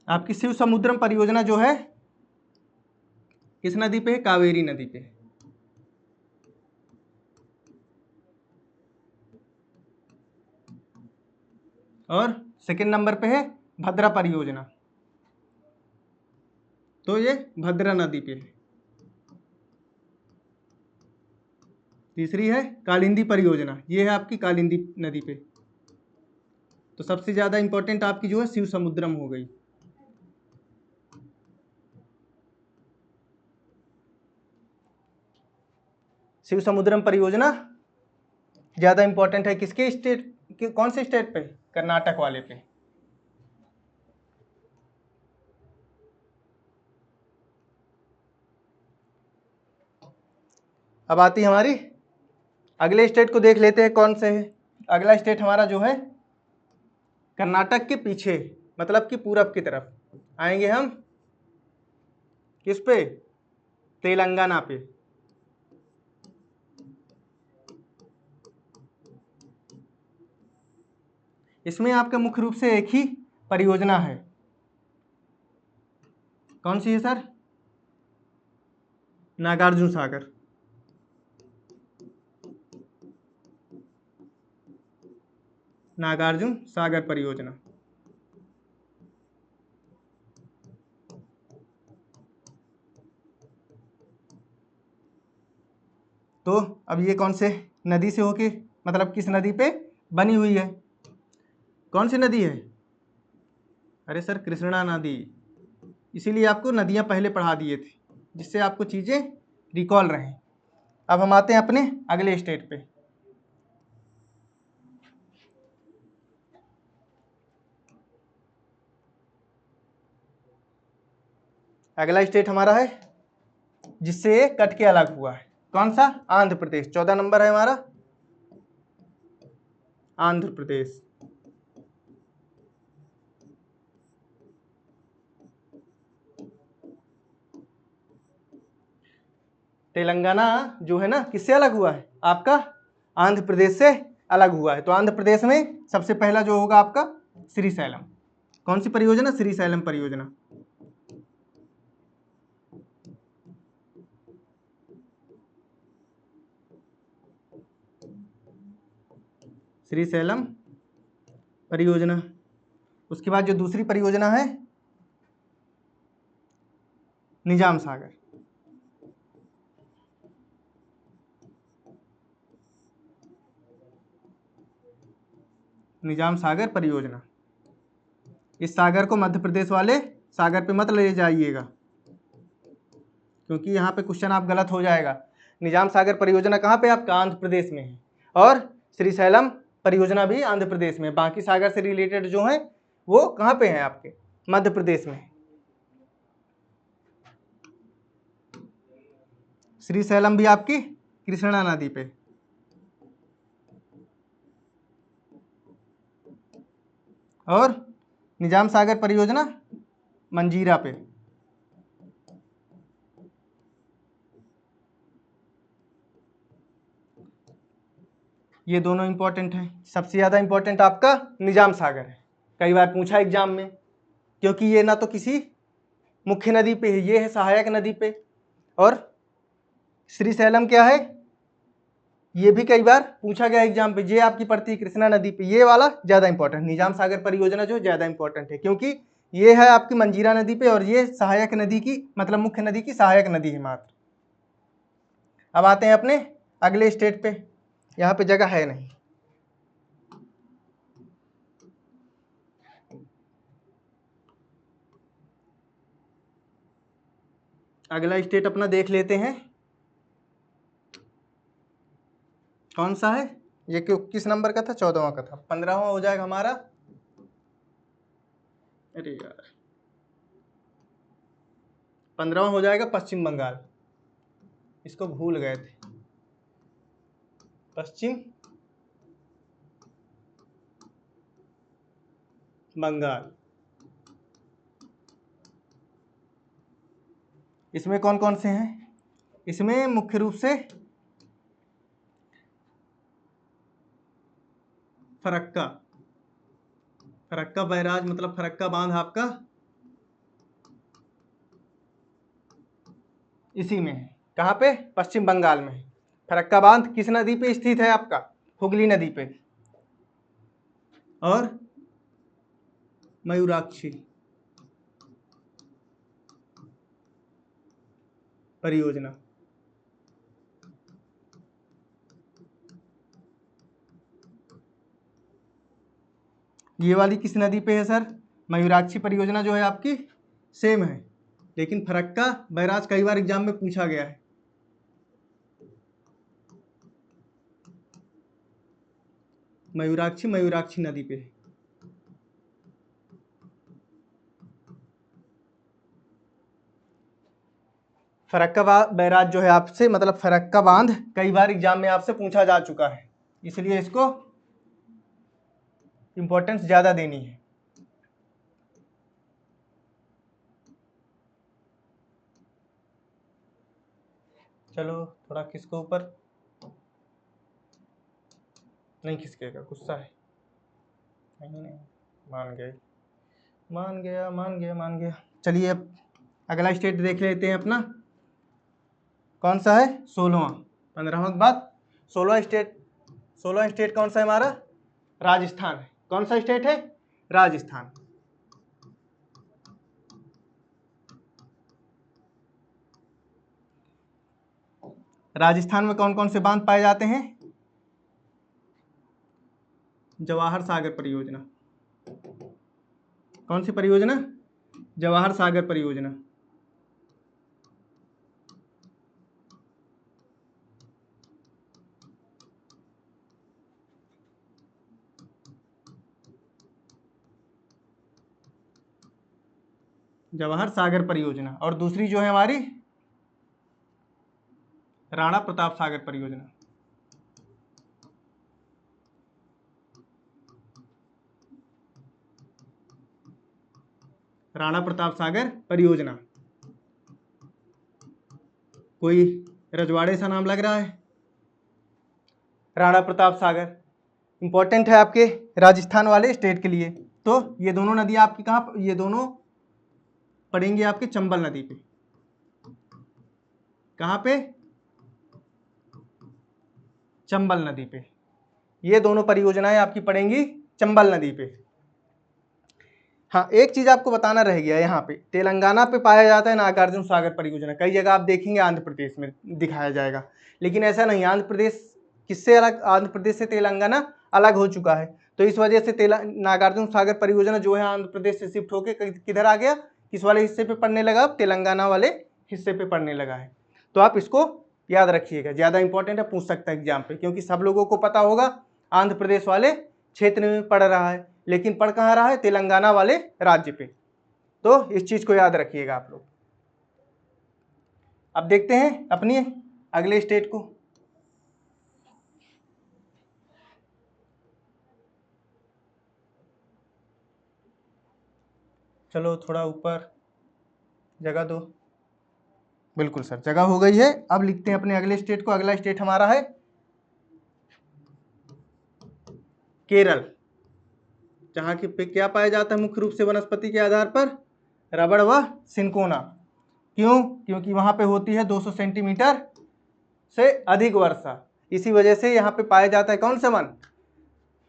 आपकी शिव समुद्रम परियोजना जो है किस नदी पे है, कावेरी नदी पे। और सेकंड नंबर पे है भद्रा परियोजना, तो ये भद्रा नदी पे है। तीसरी है कालिंदी परियोजना, ये है आपकी कालिंदी नदी पे। तो सबसे ज़्यादा इंपॉर्टेंट आपकी जो है शिव समुद्रम हो गई। शिव समुद्रम परियोजना ज़्यादा इंपॉर्टेंट है किसके स्टेट के, कौन से स्टेट पे, कर्नाटक वाले पे। अब आती है हमारी अगले स्टेट को देख लेते हैं कौन से है। अगला स्टेट हमारा जो है कर्नाटक के पीछे, मतलब कि पूरब की तरफ आएंगे हम, किस पे, तेलंगाना पे। इसमें आपका मुख्य रूप से एक ही परियोजना है, कौन सी है सर, नागार्जुन सागर। नागार्जुन सागर परियोजना। तो अब ये कौन से नदी से होके, मतलब किस नदी पे बनी हुई है, कौन सी नदी है, अरे सर कृष्णा नदी। इसीलिए आपको नदियां पहले पढ़ा दिए थे, जिससे आपको चीज़ें रिकॉल रहें। अब हम आते हैं अपने अगले स्टेट पे। अगला स्टेट हमारा है जिससे ये कट के अलग हुआ है, कौन सा, आंध्र प्रदेश। 14 नंबर है हमारा आंध्र प्रदेश। तेलंगाना जो है ना किससे अलग हुआ है, आपका आंध्र प्रदेश से अलग हुआ है। तो आंध्र प्रदेश में सबसे पहला जो होगा आपका श्रीशैलम। कौन सी परियोजना, श्रीशैलम परियोजना। श्रीशैलम परियोजना। उसके बाद जो दूसरी परियोजना है निजाम सागर। निजाम सागर परियोजना। इस सागर को मध्य प्रदेश वाले सागर पे मत ले जाइएगा, क्योंकि यहाँ पे क्वेश्चन आप गलत हो जाएगा। निजाम सागर परियोजना कहाँ पे, आपका आंध्र प्रदेश में है। और श्रीशैलम परियोजना भी आंध्र प्रदेश में। बाकी सागर से रिलेटेड जो है वो कहाँ पे हैं, आपके मध्य प्रदेश में। श्रीशैलम भी आपकी कृष्णा नदी पे, और निजाम सागर परियोजना मंजीरा पे। ये दोनों इंपॉर्टेंट हैं। सबसे ज़्यादा इंपॉर्टेंट आपका निजाम सागर है, कई बार पूछा एग्जाम में, क्योंकि ये ना तो किसी मुख्य नदी पे है, ये है सहायक नदी पे। और श्रीशैलम क्या है, ये भी कई बार पूछा गया एग्जाम पे, ये आपकी पड़ती है कृष्णा नदी पे। ये वाला ज़्यादा इंपॉर्टेंट, निजाम सागर परियोजना जो ज़्यादा इंपॉर्टेंट है, क्योंकि ये है आपकी मंजीरा नदी पे और ये सहायक नदी की, मतलब मुख्य नदी की सहायक नदी है मात्र। अब आते हैं अपने अगले स्टेट पे, यहाँ पे जगह है नहीं। अगला स्टेट अपना देख लेते हैं, कौन सा है ये, किस नंबर का था, 14वां का था, 15वां हो जाएगा हमारा। अरे यार 15वां हो जाएगा पश्चिम बंगाल, इसको भूल गए थे, पश्चिम बंगाल। इसमें कौन कौन से हैं, इसमें मुख्य रूप से फरक्का, फरक्का बैराज मतलब फरक्का बांध आपका इसी में है। कहाँ पे, पश्चिम बंगाल में। फरक्का बांध किस नदी पे स्थित है आपका, हुगली नदी पे। और मयूराक्षी परियोजना, ये वाली किस नदी पे है सर, मयूराक्षी परियोजना जो है आपकी सेम है, लेकिन फरक्का बैराज कई बार एग्जाम में पूछा गया है। मयूराक्षी नदी पे है। फरक्का बैराज जो है आपसे, मतलब फरक्का बांध कई बार एग्जाम में आपसे पूछा जा चुका है, इसलिए इसको इंपॉर्टेंस ज्यादा देनी है। चलो थोड़ा किसको ऊपर नहीं खिसकेगा, गुस्सा है। नहीं, मान गया। चलिए अब अगला स्टेट देख लेते हैं अपना, कौन सा है, 16वां, 15वां के बाद 16वां स्टेट कौन सा है हमारा, राजस्थान है। कौन सा स्टेट है, राजस्थान। राजस्थान में कौन कौन से बांध पाए जाते हैं, जवाहर सागर परियोजना। कौन सी परियोजना, जवाहर सागर परियोजना। जवाहर सागर परियोजना। और दूसरी जो है हमारी राणा प्रताप सागर परियोजना। राणा प्रताप सागर परियोजना। कोई रजवाड़े सा नाम लग रहा है, राणा प्रताप सागर इंपॉर्टेंट है आपके राजस्थान वाले स्टेट के लिए। तो ये दोनों नदियां आपकी कहाँ, ये दोनों पड़ेंगी आपके चंबल नदी पे। कहाँ पे, चंबल नदी पे। ये दोनों परियोजनाएं आपकी पड़ेंगी चंबल नदी पे। हाँ एक चीज आपको बताना रह गया, यहाँ पे तेलंगाना पे पाया जाता है नागार्जुन सागर परियोजना, कई जगह आप देखेंगे आंध्र प्रदेश में दिखाया जाएगा, लेकिन ऐसा नहीं। आंध्र प्रदेश किससे अलग, आंध्र प्रदेश से तेलंगाना अलग हो चुका है, तो इस वजह से नागार्जुन सागर परियोजना जो है आंध्र प्रदेश से शिफ्ट होकर किधर आ गया, किस वाले हिस्से पे पड़ने लगा, तेलंगाना वाले हिस्से पे पड़ने लगा है। तो आप इसको याद रखिएगा, ज़्यादा इंपॉर्टेंट है, पूछ सकता है एग्जाम पे, क्योंकि सब लोगों को पता होगा आंध्र प्रदेश वाले क्षेत्र में पड़ रहा है, लेकिन पढ़ कहाँ रहा है, तेलंगाना वाले राज्य पे। तो इस चीज को याद रखिएगा आप लोग। अब देखते हैं अपनी अगले स्टेट को। चलो थोड़ा ऊपर जगह दो। बिल्कुल सर, जगह हो गई है। अब लिखते हैं अपने अगले स्टेट को। अगला स्टेट हमारा है केरल, जहाँ की पे क्या पाया जाता है मुख्य रूप से वनस्पति के आधार पर? रबड़ व सिंकोना। क्यों? क्योंकि वहाँ पे होती है 200 सेंटीमीटर से अधिक वर्षा। इसी वजह से यहाँ पे पाया जाता है कौन सा वन?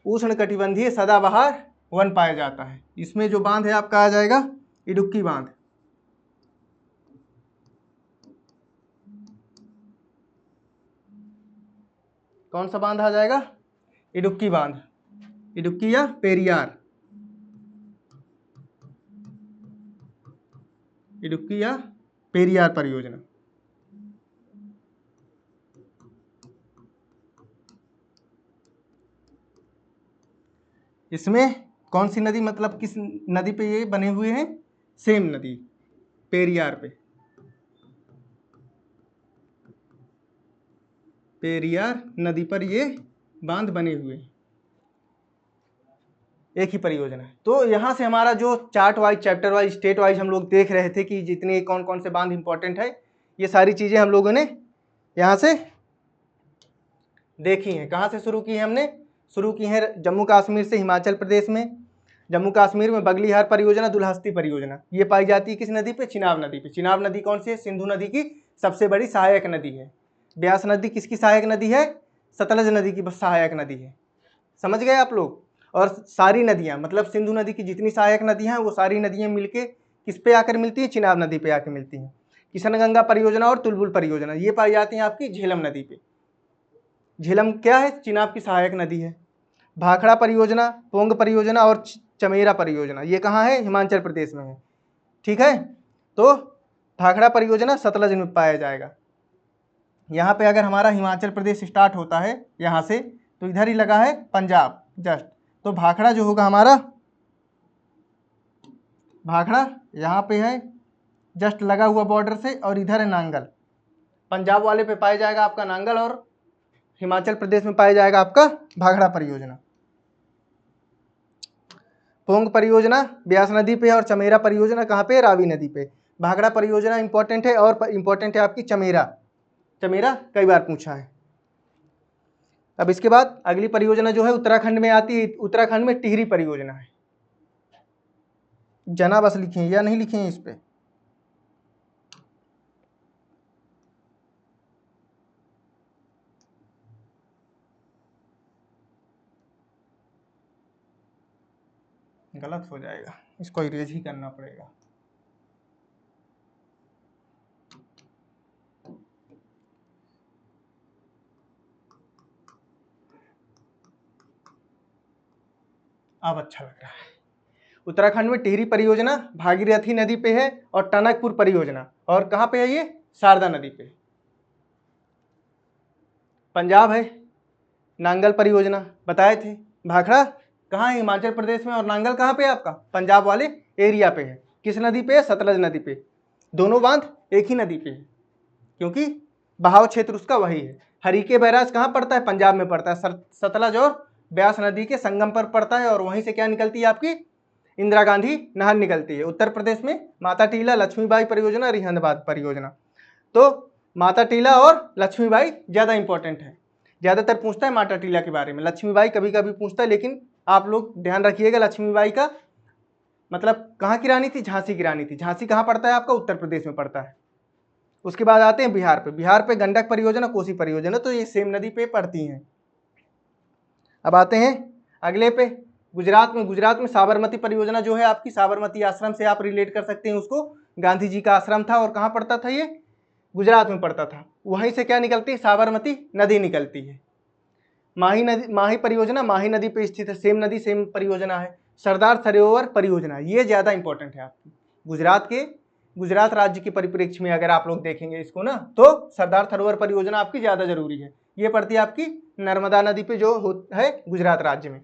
उष्णकटिबंधीय सदाबहार वन पाया जाता है। इसमें जो बांध है आपका आ जाएगा इडुक्की बांध। कौन सा बांध आ जाएगा? इडुक्की बांध, इडुक्की या पेरियार, इडुक्की या पेरियार परियोजना। इसमें कौन सी नदी, मतलब किस नदी पे ये बने हुए हैं? सेम नदी, पेरियार पे, पेरियार नदी पर ये बांध बने हुए हैं। एक ही परियोजना है। तो यहाँ से हमारा जो chart wise, chapter wise, state wise हम लोग देख रहे थे कि जितने कौन कौन से बांध इंपॉर्टेंट है, ये सारी चीजें हम लोगों ने यहाँ से देखी हैं। कहाँ से शुरू की है हमने? शुरू की है जम्मू कश्मीर से हिमाचल प्रदेश में। जम्मू कश्मीर में बगलीहार परियोजना, दुल्हस्ती परियोजना, ये पाई जाती है किस नदी पे? चिनाब नदी पे। चिनाब नदी कौन सी है? सिंधु नदी की सबसे बड़ी सहायक नदी है। ब्यास नदी किसकी सहायक नदी है? सतलज नदी की सहायक नदी है। समझ गए आप लोग? और सारी नदियां, मतलब सिंधु नदी की जितनी सहायक नदियां हैं वो सारी नदियां मिलके किस पे आकर मिलती है? चिनाब नदी पे आकर मिलती हैं। किशनगंगा परियोजना और तुलबुल परियोजना ये पाई जाती हैं आपकी झेलम नदी पे। झेलम क्या है? चिनाब की सहायक नदी है। भाखड़ा परियोजना, पोंग परियोजना और चमेरा परियोजना ये कहाँ है? हिमाचल प्रदेश में है। ठीक है, तो भाखड़ा परियोजना सतलज में पाया जाएगा। यहाँ पे अगर हमारा हिमाचल प्रदेश स्टार्ट होता है यहाँ से, तो इधर ही लगा है पंजाब जस्ट। तो भाखड़ा जो होगा हमारा, भाखड़ा यहाँ पे है जस्ट लगा हुआ बॉर्डर से, और इधर है नांगल। पंजाब वाले पे पाया जाएगा आपका नांगल, और हिमाचल प्रदेश में पाया जाएगा आपका भाखड़ा परियोजना। पोंग परियोजना ब्यास नदी पे, और चमेरा परियोजना कहाँ पे? रावी नदी पे। भाखड़ा परियोजना इंपॉर्टेंट है, और इंपॉर्टेंट है आपकी चमेरा। चमेरा कई बार पूछा है। अब इसके बाद अगली परियोजना जो है उत्तराखंड में आती है। उत्तराखंड में टिहरी परियोजना है। जना बस लिखे हैं या नहीं लिखे हैं इस पे? गलत हो जाएगा, इसको इरेज ही करना पड़ेगा। अब अच्छा लग रहा है। उत्तराखंड में टिहरी परियोजना भागीरथी नदी पे है, और टनकपुर परियोजना, और कहाँ पे है ये? शारदा नदी पे। पंजाब है नांगल परियोजना, बताए थे। भाखड़ा कहाँ है? हिमाचल प्रदेश में। और नांगल कहाँ पे है आपका? पंजाब वाले एरिया पे है। किस नदी पे है? सतलज नदी पे। दोनों बांध एक ही नदी पे है, क्योंकि बहाव क्षेत्र उसका वही है। हरीके बैराज कहाँ पड़ता है? पंजाब में पड़ता है। सतलज और ब्यास नदी के संगम पर पड़ता है, और वहीं से क्या निकलती है आपकी? इंदिरा गांधी नहर निकलती है। उत्तर प्रदेश में माता टीला, लक्ष्मीबाई परियोजना, रिहंदबाद परियोजना। तो माता टीला और लक्ष्मीबाई ज़्यादा इंपॉर्टेंट है। ज़्यादातर पूछता है माता टीला के बारे में, लक्ष्मीबाई कभी कभी पूछता है, लेकिन आप लोग ध्यान रखिएगा लक्ष्मीबाई का मतलब कहाँ की रानी थी? झांसी की रानी थी। झांसी कहाँ पड़ता है आपका? उत्तर प्रदेश में पड़ता है। उसके बाद आते हैं बिहार पे। बिहार पे गंडक परियोजना, कोसी परियोजना, तो ये सेम नदी पे पड़ती हैं। अब आते हैं अगले पे, गुजरात में। गुजरात में साबरमती परियोजना जो है आपकी, साबरमती आश्रम से आप रिलेट कर सकते हैं उसको। गांधी जी का आश्रम था, और कहाँ पड़ता था ये? गुजरात में पड़ता था। वहीं से क्या निकलती है? साबरमती नदी निकलती है। माही नदी, माही परियोजना माही नदी पे स्थित है। सेम नदी, सेम परियोजना है। सरदार सरोवर परियोजना ये ज़्यादा इंपॉर्टेंट है आपकी गुजरात राज्य के परिप्रेक्ष्य में। अगर आप लोग देखेंगे इसको ना, तो सरदार सरोवर परियोजना आपकी ज़्यादा जरूरी है। ये पड़ती है आपकी नर्मदा नदी पे जो है गुजरात राज्य में।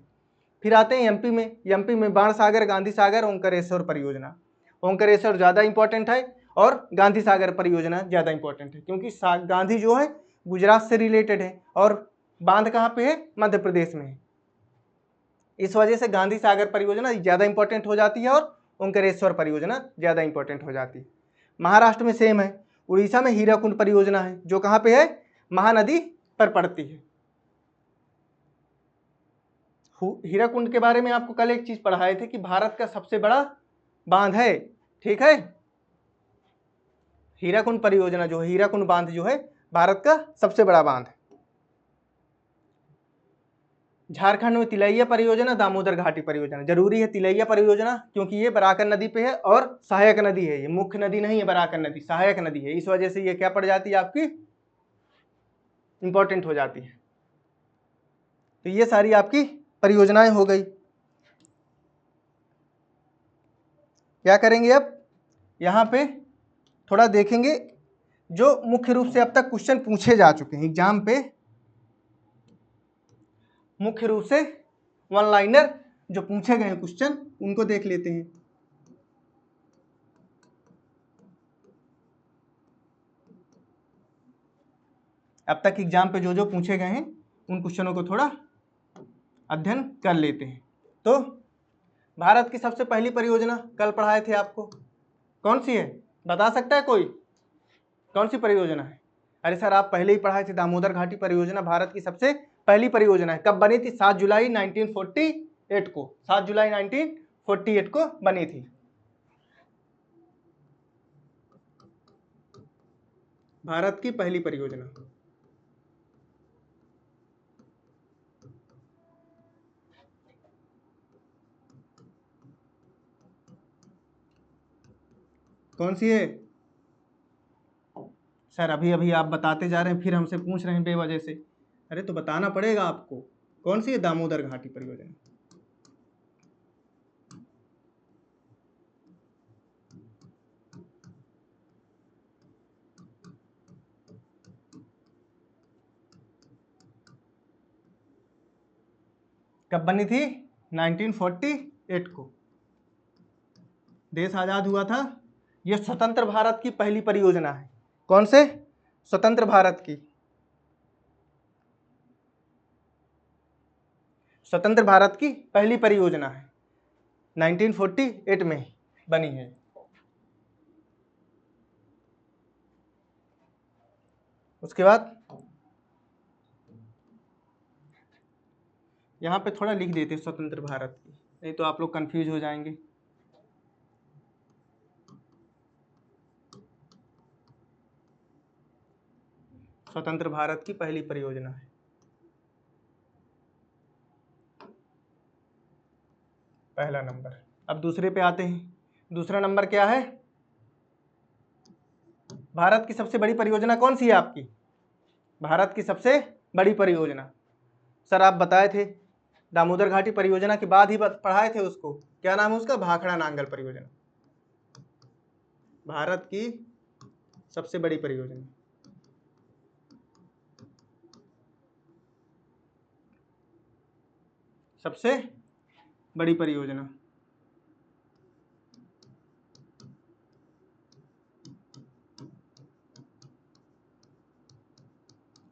फिर आते हैं एमपी में। एमपी में बाण सागर, गांधी सागर, ओंकारेश्वर परियोजना। ओंकारेश्वर ज़्यादा इंपॉर्टेंट है, और गांधी सागर परियोजना ज़्यादा इंपॉर्टेंट है, क्योंकि गांधी जो है गुजरात से रिलेटेड है, और बांध कहाँ पे है, मध्य प्रदेश में है। इस वजह से गांधी सागर परियोजना ज़्यादा इंपॉर्टेंट हो जाती है और ओंकारेश्वर परियोजना ज़्यादा इंपॉर्टेंट हो जाती है। महाराष्ट्र में सेम है, उड़ीसा में हीराकुंड परियोजना है जो कहाँ पे है, महानदी पर पड़ती है। हीराकुंड के बारे में आपको कल एक चीज पढ़ाए थे कि भारत का सबसे बड़ा बांध है, ठीक है। हीराकुंड परियोजना जो है, हीराकुंड बांध जो है भारत का सबसे बड़ा बांध है। झारखंड में तिलैया परियोजना, दामोदर घाटी परियोजना, जरूरी है तिलैया परियोजना क्योंकि ये बराकर नदी पे है और सहायक नदी है, ये मुख्य नदी नहीं है बराकर नदी, सहायक नदी है, इस वजह से ये क्या पड़ जाती है आपकी, इंपॉर्टेंट हो जाती है। तो ये सारी आपकी परियोजनाएं हो गई। क्या करेंगे अब, यहाँ पे थोड़ा देखेंगे जो मुख्य रूप से अब तक क्वेश्चन पूछे जा चुके हैं एग्जाम पे, मुख्य रूप से वन लाइनर जो पूछे गए क्वेश्चन उनको देख लेते हैं। अब तक एग्जाम पे जो जो पूछे गए हैं उन क्वेश्चनों को थोड़ा अध्ययन कर लेते हैं। तो भारत की सबसे पहली परियोजना कल पढ़ाए थे आपको, कौन सी है, बता सकता है कोई, कौन सी परियोजना है? अरे सर आप पहले ही पढ़ाए थे, दामोदर घाटी परियोजना भारत की सबसे पहली परियोजना है। कब बनी थी, 7 जुलाई 1948 को, 7 जुलाई 1948 को बनी थी। भारत की पहली परियोजना। कौन सी है सर? अभी अभी आप बताते जा रहे हैं, फिर हमसे पूछ रहे हैं बेवजह से। अरे तो बताना पड़ेगा आपको, कौन सी है दामोदर घाटी परियोजना। कब बनी थी, 1948 को, देश आजाद हुआ था। यह स्वतंत्र भारत की पहली परियोजना है। कौन से, स्वतंत्र भारत की, स्वतंत्र भारत की पहली परियोजना है, 1948 में बनी है। उसके बाद यहाँ पे थोड़ा लिख देते स्वतंत्र भारत की, नहीं तो आप लोग कंफ्यूज हो जाएंगे। स्वतंत्र भारत की पहली परियोजना है, पहला नंबर। अब दूसरे पे आते हैं, दूसरा नंबर क्या है, भारत की सबसे बड़ी परियोजना कौन सी है आपकी, भारत की सबसे बड़ी परियोजना। सर आप बताए थे दामोदर घाटी परियोजना के बाद ही पढ़ाए थे उसको, क्या नाम है उसका, भाखड़ा नांगल परियोजना, भारत की सबसे बड़ी परियोजना। सबसे बड़ी परियोजना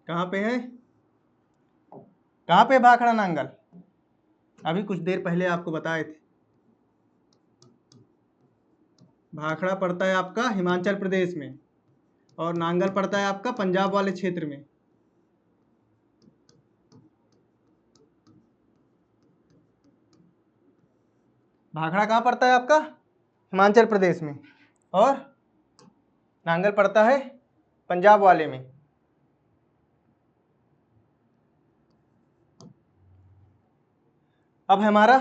कहाँ पे है, कहाँ पे भाखड़ा नांगल, अभी कुछ देर पहले आपको बताए थे। भाखड़ा पड़ता है आपका हिमाचल प्रदेश में और नांगल पड़ता है आपका पंजाब वाले क्षेत्र में। भाखड़ा कहाँ पड़ता है आपका, हिमाचल प्रदेश में, और नांगल पड़ता है पंजाब वाले में। अब हमारा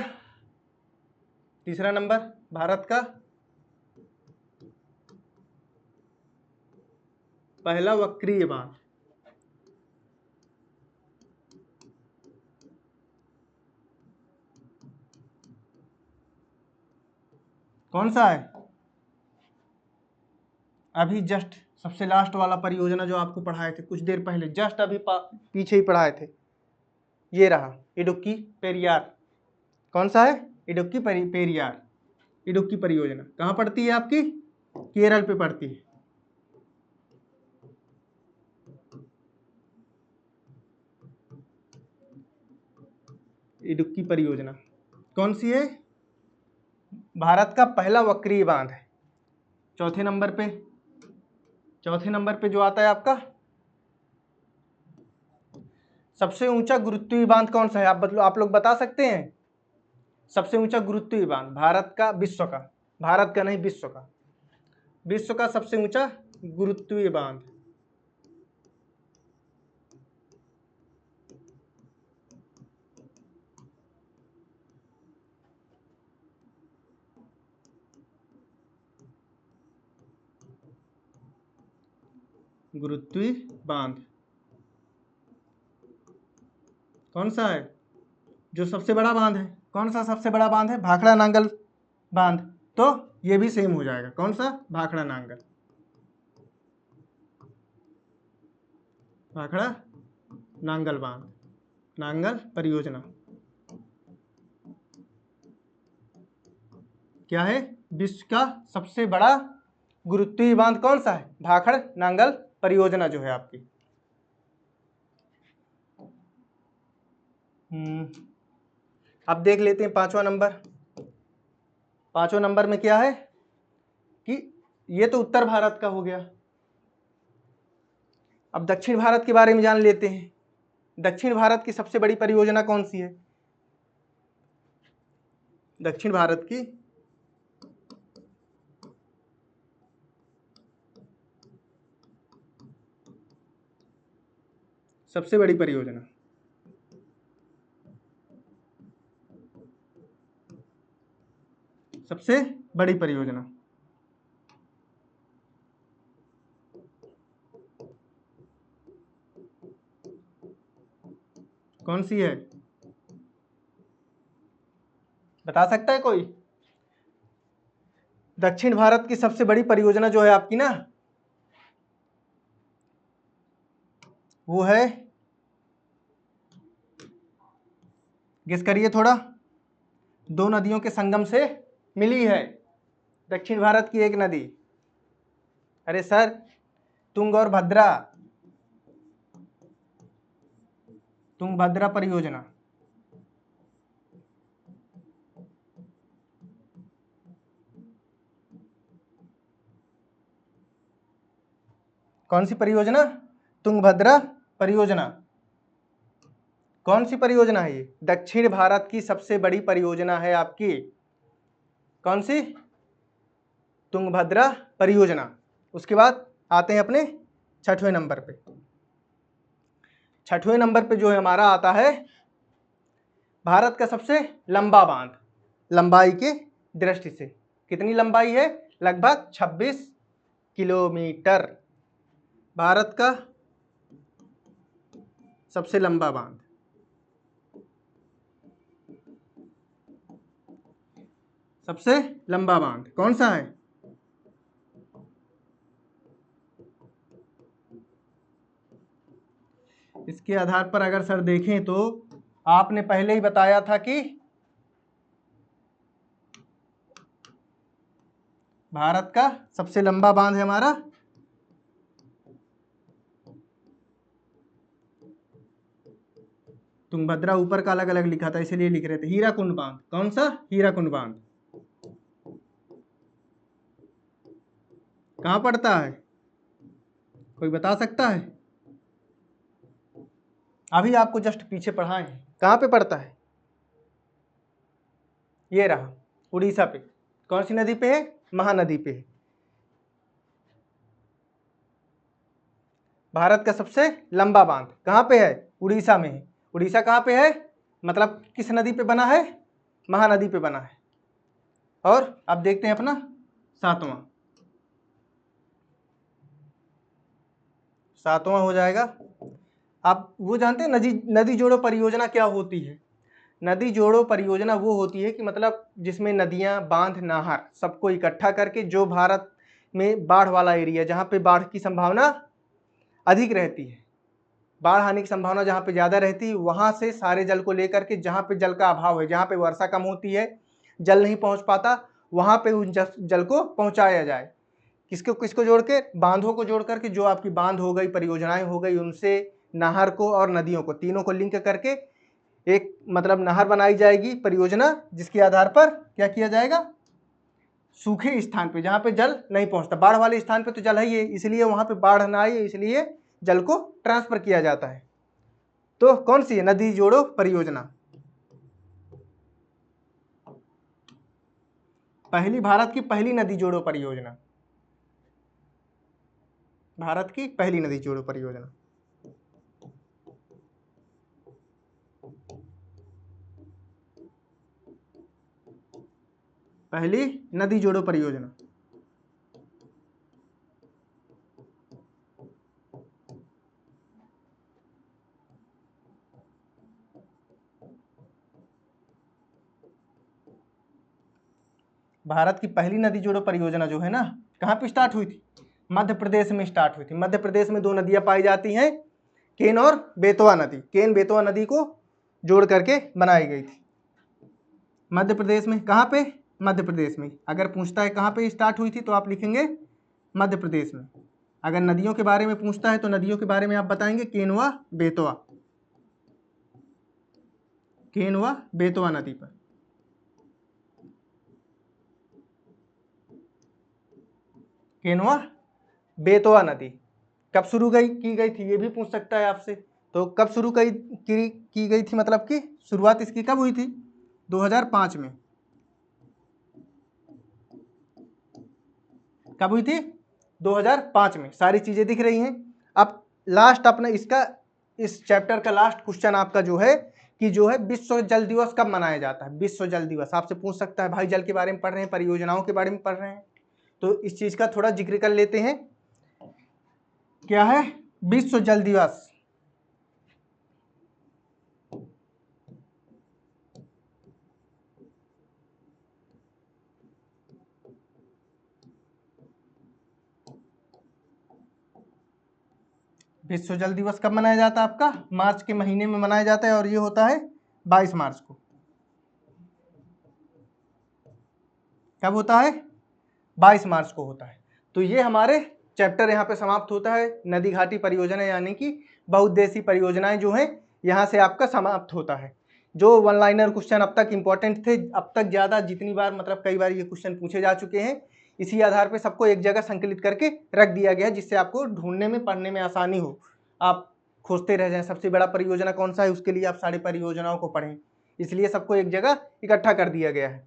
तीसरा नंबर, भारत का पहला वक्रीय बांध, कौन सा है, अभी जस्ट सबसे लास्ट वाला परियोजना जो आपको पढ़ाए थे कुछ देर पहले, जस्ट अभी पीछे ही पढ़ाए थे, ये रहा इडुक्की पेरियार। कौन सा है, इडुक्की पेरियार, इडुक्की परियोजना कहाँ पड़ती है आपकी, केरल पे पड़ती है। इडुक्की परियोजना कौन सी है? भारत का पहला वक्रीय बांध है। चौथे नंबर पे जो आता है आपका सबसे ऊंचा गुरुत्वीय बांध कौन सा है? आप लोग बता सकते हैं? सबसे ऊंचा गुरुत्वीय बांध भारत का, विश्व का, भारत का नहीं विश्व का सबसे ऊंचा गुरुत्वीय बांध। गुरुत्वीय बांध कौन सा है? जो सबसे बड़ा बांध है। कौन सा सबसे बड़ा बांध है? भाखड़ा नांगल बांध। तो ये भी सेम हो जाएगा। कौन सा? भाखड़ा नांगल बांध, नांगल परियोजना क्या है? विश्व का सबसे बड़ा गुरुत्वीय बांध कौन सा है? भाखड़ नांगल परियोजना जो है आपकी। अब देख लेते हैं पांचवा नंबर में क्या है कि ये तो उत्तर भारत का हो गया। अब दक्षिण भारत के बारे में जान लेते हैं। दक्षिण भारत की सबसे बड़ी परियोजना कौन सी है? दक्षिण भारत की सबसे बड़ी परियोजना कौन सी है? बता सकता है कोई? दक्षिण भारत की सबसे बड़ी परियोजना जो है आपकी ना, वो है, गेस करिए थोड़ा। दो नदियों के संगम से मिली है दक्षिण भारत की एक नदी। अरे सर, तुंगभद्रा परियोजना। कौन सी परियोजना? तुंगभद्रा परियोजना। कौन सी परियोजना है ये? दक्षिण भारत की सबसे बड़ी परियोजना है आपकी। कौन सी? तुंगभद्रा परियोजना। उसके बाद आते हैं अपने छठवें नंबर पे। छठवें नंबर पे जो है हमारा आता है भारत का सबसे लंबा बांध, लंबाई के दृष्टि से। कितनी लंबाई है? लगभग 26 किलोमीटर। भारत का सबसे लंबा बांध, सबसे लंबा बांध कौन सा है? इसके आधार पर अगर सर देखें तो आपने पहले ही बताया था कि भारत का सबसे लंबा बांध है हमारा तुंगभद्रा। ऊपर का अलग अलग लिखा था इसलिए लिख रहे थे। हीराकुंड बांध। कौन सा? हीराकुंड बांध। कहाँ पड़ता है? कोई बता सकता है? अभी आपको जस्ट पीछे पढ़ाए हैं। कहाँ पे पड़ता है? ये रहा, उड़ीसा पे। कौन सी नदी पे है? महानदी पे है। भारत का सबसे लंबा बांध कहाँ पे है? उड़ीसा में है। उड़ीसा कहाँ पे है? मतलब किस नदी पे बना है? महानदी पे बना है। और अब देखते हैं अपना सातवां हो जाएगा। आप वो जानते हैं नदी जोड़ो परियोजना क्या होती है? नदी जोड़ो परियोजना वो होती है कि मतलब जिसमें नदियां, बांध, नहर सबको इकट्ठा करके, जो भारत में बाढ़ वाला एरिया, जहाँ पे बाढ़ की संभावना अधिक रहती है, बाढ़ आने की संभावना जहाँ पे ज़्यादा रहती है, वहाँ से सारे जल को लेकर के, जहाँ पे जल का अभाव है, जहाँ पे वर्षा कम होती है, जल नहीं पहुँच पाता, वहाँ पे उन जल को पहुँचाया जाए। किसको जोड़ के? बांधों को जोड़ करके, जो आपकी बांध हो गई, परियोजनाएं हो गई, उनसे नहर को और नदियों को, तीनों को लिंक करके एक मतलब नहर बनाई जाएगी परियोजना, जिसके आधार पर क्या किया जाएगा, सूखे स्थान पे जहाँ पे जल नहीं पहुँचता, बाढ़ वाले स्थान पे तो जल है ही है, इसलिए वहाँ पे बाढ़ ना आए, इसलिए जल को ट्रांसफर किया जाता है। तो कौन सी है, नदी जोड़ो परियोजना। पहली, भारत की पहली नदी जोड़ो परियोजना, भारत की पहली नदी जोड़ो परियोजना। पहली नदी जोड़ो परियोजना। भारत की पहली नदी जोड़ो परियोजना जो है ना, कहाँ पे स्टार्ट हुई थी, मध्य प्रदेश में स्टार्ट हुई थी। मध्य प्रदेश में दो नदियां पाई जाती हैं, केन और बेतवा नदी। केन बेतवा नदी को जोड़ करके बनाई गई थी मध्य प्रदेश में। कहाँ पे, मध्य प्रदेश में। अगर पूछता है कहाँ पे स्टार्ट हुई थी तो आप लिखेंगे मध्य प्रदेश में। अगर नदियों के बारे में पूछता है तो नदियों के बारे में आप बताएंगे केन व बेतवा, केन व बेतवा नदी पर। केन व बेतवा नदी कब शुरू की गई थी, ये भी पूछ सकता है आपसे। तो कब शुरू की गई थी, मतलब कि शुरुआत इसकी कब हुई थी, 2005 में। कब हुई थी, 2005 में। सारी चीजें दिख रही हैं। अब लास्ट अपना इसका, इस चैप्टर का लास्ट क्वेश्चन आपका जो है कि जो है विश्व जल दिवस कब मनाया जाता है। विश्व जल दिवस आपसे पूछ सकता है, भाई जल के बारे में पढ़ रहे हैं, परियोजनाओं के बारे में पढ़ रहे हैं, तो इस चीज का थोड़ा जिक्र कर लेते हैं। क्या है विश्व जल दिवस, विश्व जल दिवस कब मनाया जाता है आपका, मार्च के महीने में मनाया जाता है, और ये होता है 22 मार्च को। कब होता है, 22 मार्च को होता है। तो ये हमारे चैप्टर यहाँ पे समाप्त होता है। नदी घाटी परियोजना यानी कि बहुउद्देशीय परियोजनाएं जो हैं, यहाँ से आपका समाप्त होता है। जो वन लाइनर क्वेश्चन अब तक इंपॉर्टेंट थे, अब तक ज़्यादा जितनी बार मतलब कई बार ये क्वेश्चन पूछे जा चुके हैं, इसी आधार पे सबको एक जगह संकलित करके रख दिया गया है, जिससे आपको ढूंढने में, पढ़ने में आसानी हो, आप खोजते रह जाएं सबसे बड़ा परियोजना कौन सा है, उसके लिए आप सारी परियोजनाओं को पढ़ें, इसलिए सबको एक जगह इकट्ठा कर दिया गया है।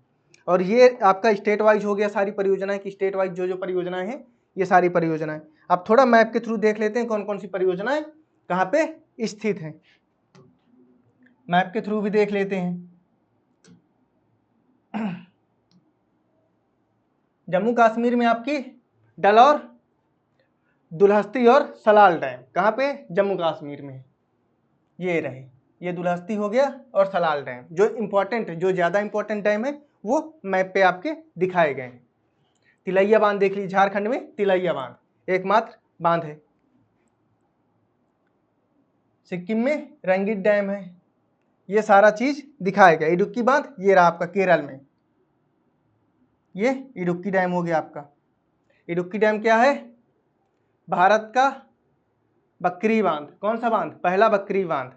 और ये आपका स्टेट वाइज हो गया सारी परियोजनाएं की, स्टेट वाइज जो जो परियोजनाएं हैं ये सारी परियोजनाएं। अब थोड़ा मैप के थ्रू देख लेते हैं कौन कौन सी परियोजनाएं कहाँ पे स्थित हैं, मैप के थ्रू भी देख लेते हैं। जम्मू कश्मीर में आपकी डल और दुल्हस्ती और सलाल डैम कहाँ पे, जम्मू कश्मीर में ये रहे, ये दुल्हस्ती हो गया और सलाल डैम जो इंपॉर्टेंट है, जो ज़्यादा इंपॉर्टेंट डैम है वो मैप पे आपके दिखाए गए हैं। तिलैया बांध देख लीजिए, झारखंड में तिलैया बांध एकमात्र बांध है। सिक्किम में रंगीत डैम है, ये सारा चीज दिखाया गया। इडुक्की बांध ये रहा आपका केरल में, ये इडुक्की डैम हो गया आपका। इडुक्की डैम क्या है, भारत का बकरी बांध। कौन सा बांध, पहला बकरी बांध।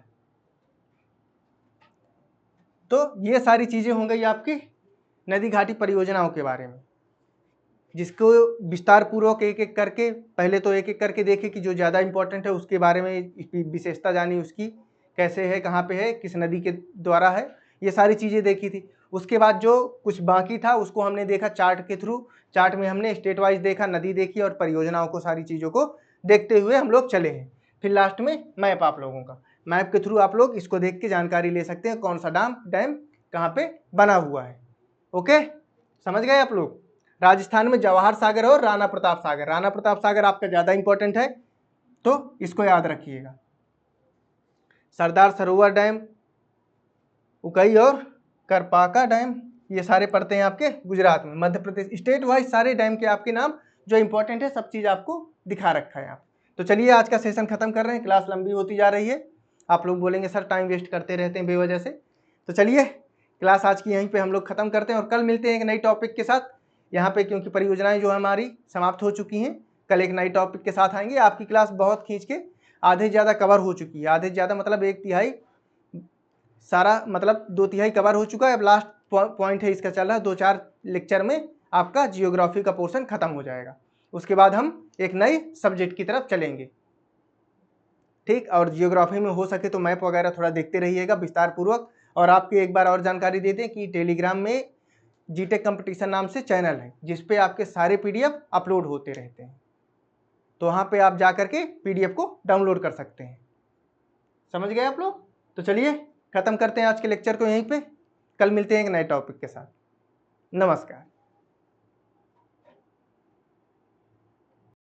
तो ये सारी चीजें हो गई आपकी नदी घाटी परियोजनाओं के बारे में, जिसको विस्तार पूर्वक एक एक करके, पहले तो एक एक करके देखे कि जो ज़्यादा इंपॉर्टेंट है उसके बारे में विशेषता जानी, उसकी कैसे है, कहाँ पे है, किस नदी के द्वारा है, ये सारी चीज़ें देखी थी। उसके बाद जो कुछ बाकी था उसको हमने देखा चार्ट के थ्रू। चार्ट में हमने स्टेट वाइज देखा, नदी देखी और परियोजनाओं को, सारी चीज़ों को देखते हुए हम लोग चले हैं। फिर लास्ट में मैप आप लोगों का, मैप के थ्रू आप लोग इसको देख के जानकारी ले सकते हैं कौन सा डैम कहाँ पे बना हुआ है। ओके, समझ गए आप लोग। राजस्थान में जवाहर सागर और राणा प्रताप सागर, राणा प्रताप सागर आपका ज़्यादा इंपॉर्टेंट है तो इसको याद रखिएगा। सरदार सरोवर डैम, उकई और करपाका डैम, ये सारे पड़ते हैं आपके गुजरात में। मध्य प्रदेश, स्टेट वाइज सारे डैम के आपके नाम जो इंपॉर्टेंट है सब चीज़ आपको दिखा रखा है आप। तो चलिए आज का सेशन खत्म कर रहे हैं, क्लास लंबी होती जा रही है। आप लोग बोलेंगे सर टाइम वेस्ट करते रहते हैं बेवजह से, तो चलिए क्लास आज की यहीं पे हम लोग खत्म करते हैं और कल मिलते हैं एक नई टॉपिक के साथ यहाँ पे, क्योंकि परियोजनाएं जो हमारी समाप्त हो चुकी हैं। कल एक नई टॉपिक के साथ आएंगे। आपकी क्लास बहुत खींच के आधे ज़्यादा कवर हो चुकी है, आधे ज़्यादा मतलब 1/3 सारा मतलब 2/3 कवर हो चुका है। अब लास्ट पॉइंट है इसका चल रहा है, 2-4 लेक्चर में आपका जियोग्राफी का पोर्शन खत्म हो जाएगा। उसके बाद हम एक नए सब्जेक्ट की तरफ चलेंगे, ठीक। और जियोग्राफी में हो सके तो मैप वगैरह थोड़ा देखते रहिएगा विस्तार पूर्वक। और आपकी एक बार और जानकारी दे दें कि टेलीग्राम में जीटेक कंपटीशन नाम से चैनल है, जिसपे आपके सारे पीडीएफ अपलोड होते रहते हैं, तो वहाँ पे आप जा करके पीडीएफ को डाउनलोड कर सकते हैं। समझ गए आप लोग? तो चलिए खत्म करते हैं आज के लेक्चर को यहीं पे। कल मिलते हैं एक नए टॉपिक के साथ। नमस्कार।